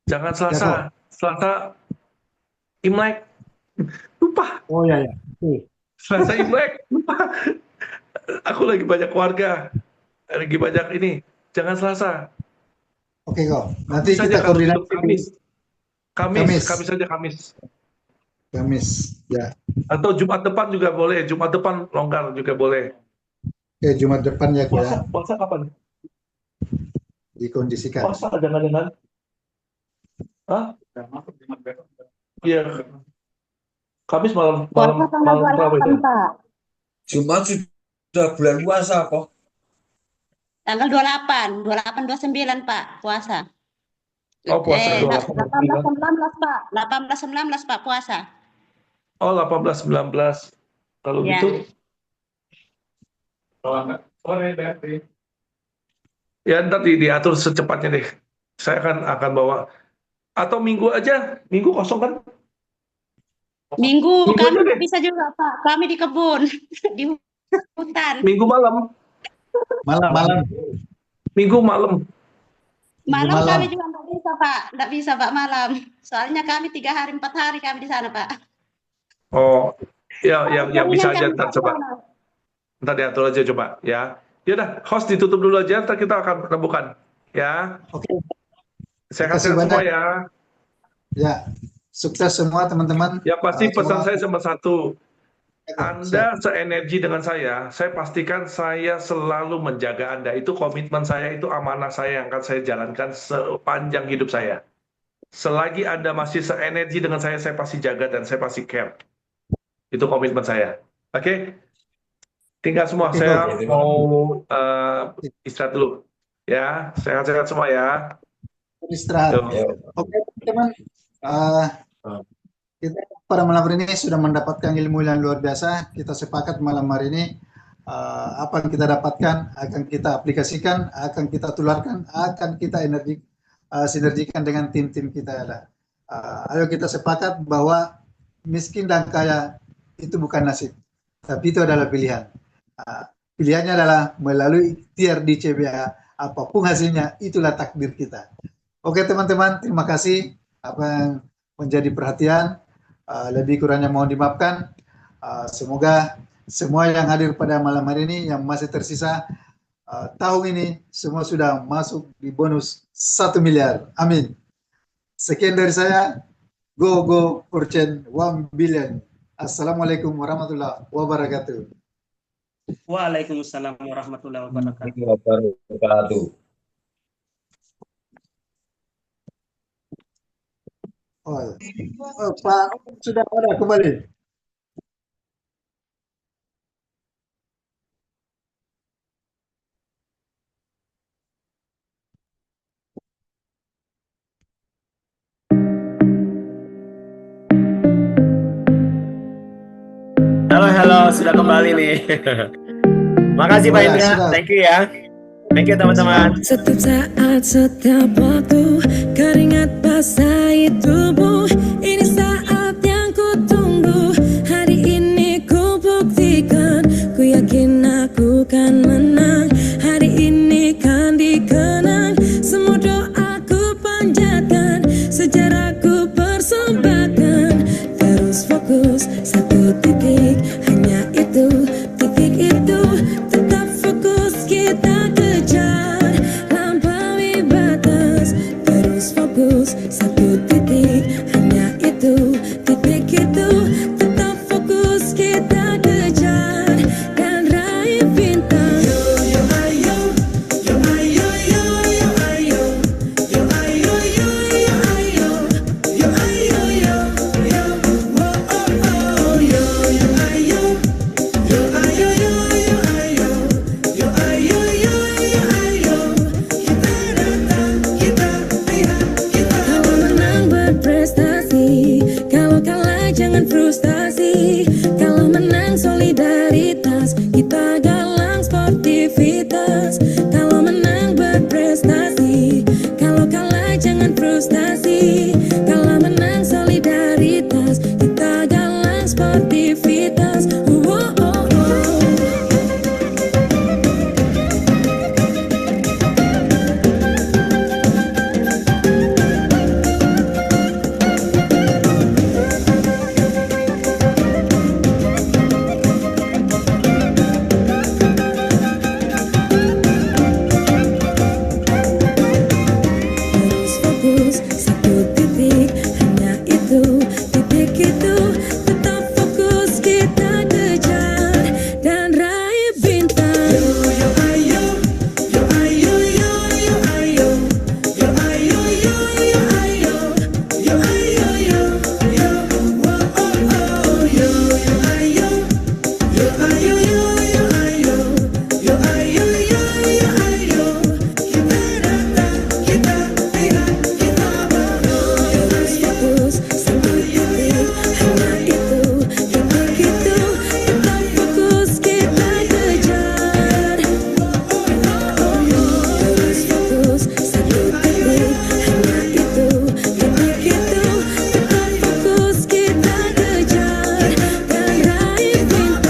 Jangan Selasa. Ya, Selasa Imlek. Lupa. Oh ya ya. Selasa Imlek. Lupa. Aku lagi banyak keluarga. Lagi banyak ini. Jangan Selasa. Oke kok. Nanti Kamis kita aja, koordinasi. Kamis. Ya. Atau Jumat depan juga boleh. Jumat depan longgar juga boleh. Oke, Jumat depan ya, Ko ya. Puasa kapan? Dikondisikan. Puasa jangan-jangan. Hah? Iya. Kamis malam terawih. Jumat sudah bulan puasa kok. Tanggal 28, 29 Pak puasa. Oh, puasa 18, 19 Pak. 18, 19 Pak puasa. Oh, 18, 19. Kalau Ya. gitu. Sore berarti. Ya, ntar diatur secepatnya deh. Saya akan bawa. Atau minggu aja. Minggu kosong kan? Minggu Minggu aja kami deh. bisa juga Pak. Kami di kebun, di hutan. Minggu malam. Malam. Minggu malam. Malam malam. kami juga nggak bisa Pak. Nggak bisa Pak malam. Soalnya kami 3 hari 4 hari kami di sana Pak. Oh, ya yang bisa aja ntar coba. Sana. Ntar diatur aja coba ya. Yaudah, host ditutup dulu aja, ntar kita akan menemukan ya. Oke. Saya Terima kasih kasih semua banyak. ya. Ya. Sukses semua teman-teman. Ya pasti pesan semua- saya cuma satu. Siap. Anda seenergi dengan saya pastikan saya selalu menjaga Anda. Itu komitmen saya, itu amanah saya yang akan saya jalankan sepanjang hidup saya. Selagi Anda masih seenergi dengan saya pasti jaga dan saya pasti care. Itu komitmen saya. Oke? Tinggal semua, Oke, saya Bang. mau istirahat dulu. Ya, sehat-sehat semua ya. Istirahat. Tuh. Ya. Oke teman-teman. Kita pada malam hari ini sudah mendapatkan ilmu yang luar biasa. Kita sepakat malam hari ini apa yang kita dapatkan akan kita aplikasikan, akan kita tularkan, akan kita sinergikan dengan tim-tim kita. Ayo kita sepakat bahwa miskin dan kaya itu bukan nasib, tapi itu adalah pilihan. Pilihannya adalah melalui ikhtiar di CBA, apapun hasilnya itulah takdir kita. Oke teman-teman, terima kasih apa yang menjadi perhatian. Lebih kurangnya mohon dimaafkan. Semoga semua yang hadir pada malam hari ini yang masih tersisa tahun ini semua sudah masuk di bonus 1 miliar. Amin. Sekian dari saya. Go Fortune 1 billion. Assalamualaikum warahmatullahi wabarakatuh. Waalaikumsalam warahmatullahi wabarakatuh. Wabarakatuh. Pak sudah ada kembali. Halo, sudah kembali nih. Makasih Pak Ya, Indra, sudah. thank you ya. Thank you teman-teman. Setiap saat, setiap waktu, keringat basahi tubuh. Ini saat yang ku tunggu. Hari ini ku buktikan, ku yakin aku kan menang. Hari ini fokus satu titik, hanya itu, titik itu. Tetap fokus kita kejar, lampaui batas. Terus fokus satu titik, hanya itu, titik itu. Tetap fokus kita kejar dan raih bintang. Yo yo ayo, yo ayo yo yo ayo, yo ayo yo yo ayo, yo ayo yo yo, oh oh oh, yo yo ayo, yo ayo yo yo ayo, yo ayo yo yo ayo. Kita datang, kita lihat, kita. Kalau menang berprestasi, kalau kalah jangan frustasi. Kalau menang solidaritas, kita galang sportivitas. Kalau menang berprestasi, kalau kalah jangan frustasi. Kalau menang solidaritas, kita galang sportivitas. Oh, oh, oh. Terus fokus satu titik, hanya itu, titik itu. Tetap fokus kita kejar dan raih bintang. Yo yo ayo, yo ayo yo yo ayo, yo ayo yo yo ayo, yo ayo yo yo, oh oh oh, yo yo ayo, yo ayo yo yo ayo, yo ayo yo yo ayo. Kita datang, kita lihat, kita baru. Terus fokus satu titik, hanya itu, titik itu. Tetap fokus kita kejar. Terus fokus satu titik, hanya itu, titik itu. Tetap fokus kita kejar dan raih bintang.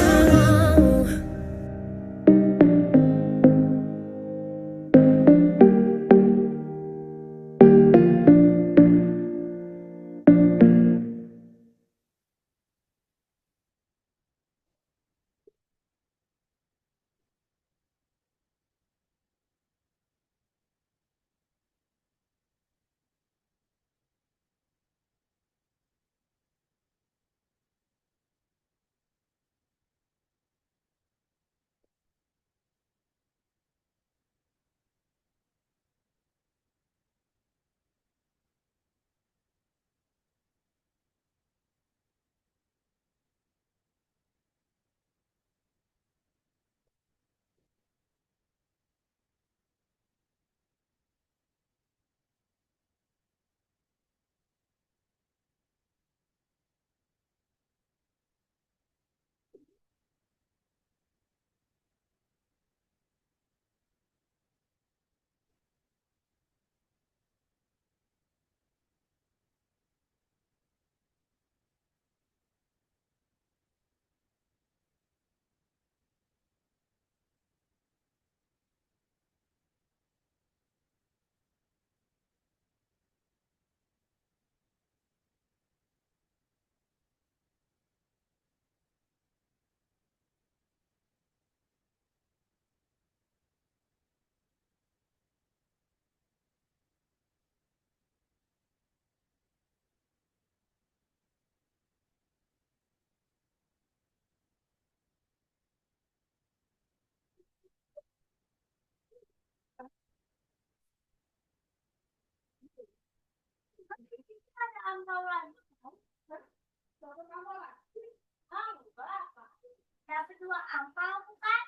Dapat 2 angpau bukan?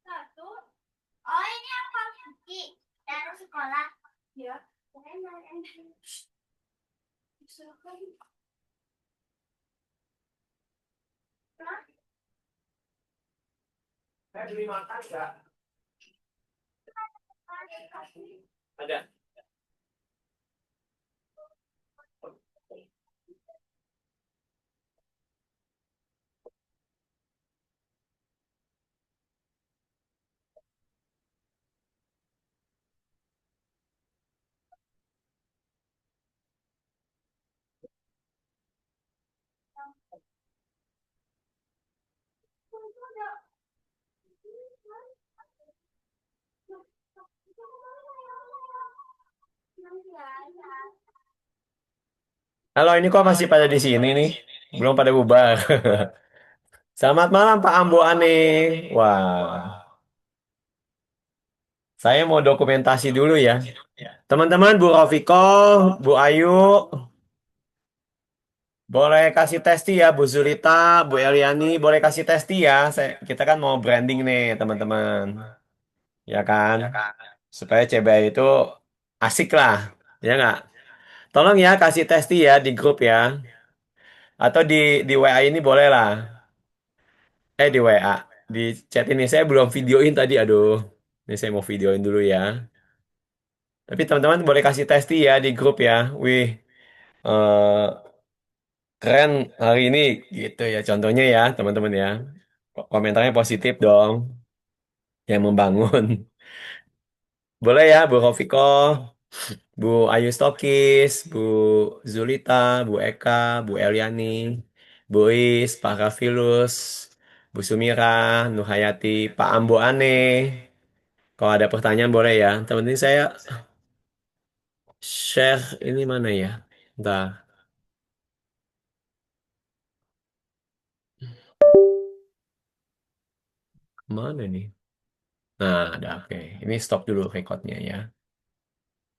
1. Oh, ini angpau Yuki dari sekolah. Ya. Saya mau yang Saya beli makan nggak? Ada. Halo, ini kok masih pada di sini nih? Belum pada bubar. Selamat malam Pak Ambo Ane. Wah, saya mau dokumentasi dulu ya. Teman-teman, Bu Rofiko, Bu Ayu, boleh kasih testi ya, Bu Zulita, Bu Eliani, boleh kasih testi ya. Kita kan mau branding nih, teman-teman. Ya kan? Supaya CBA itu asik lah. Ya nggak? Tolong ya kasih testi ya di grup ya. Atau di WA ini boleh lah. Di WA. Di chat ini saya belum videoin tadi, aduh. Ini saya mau videoin dulu ya. Tapi teman-teman boleh kasih testi ya di grup ya. Wih, eh, keren hari ini gitu ya. Contohnya ya, teman-teman ya. Komentarnya positif dong, yang membangun. Boleh ya, Bu Rofiko, Bu Ayu Stokis, Bu Zulita, Bu Eka, Bu Eliani, Bu Is, Pak Rafilus, Bu Sumira, Nuhayati, Pak Ambo Ane. Kalau ada pertanyaan boleh ya. Teman ini saya share ini mana ya? Bentar, mana nih? Nah, ada oke. Ini stop dulu recordnya ya.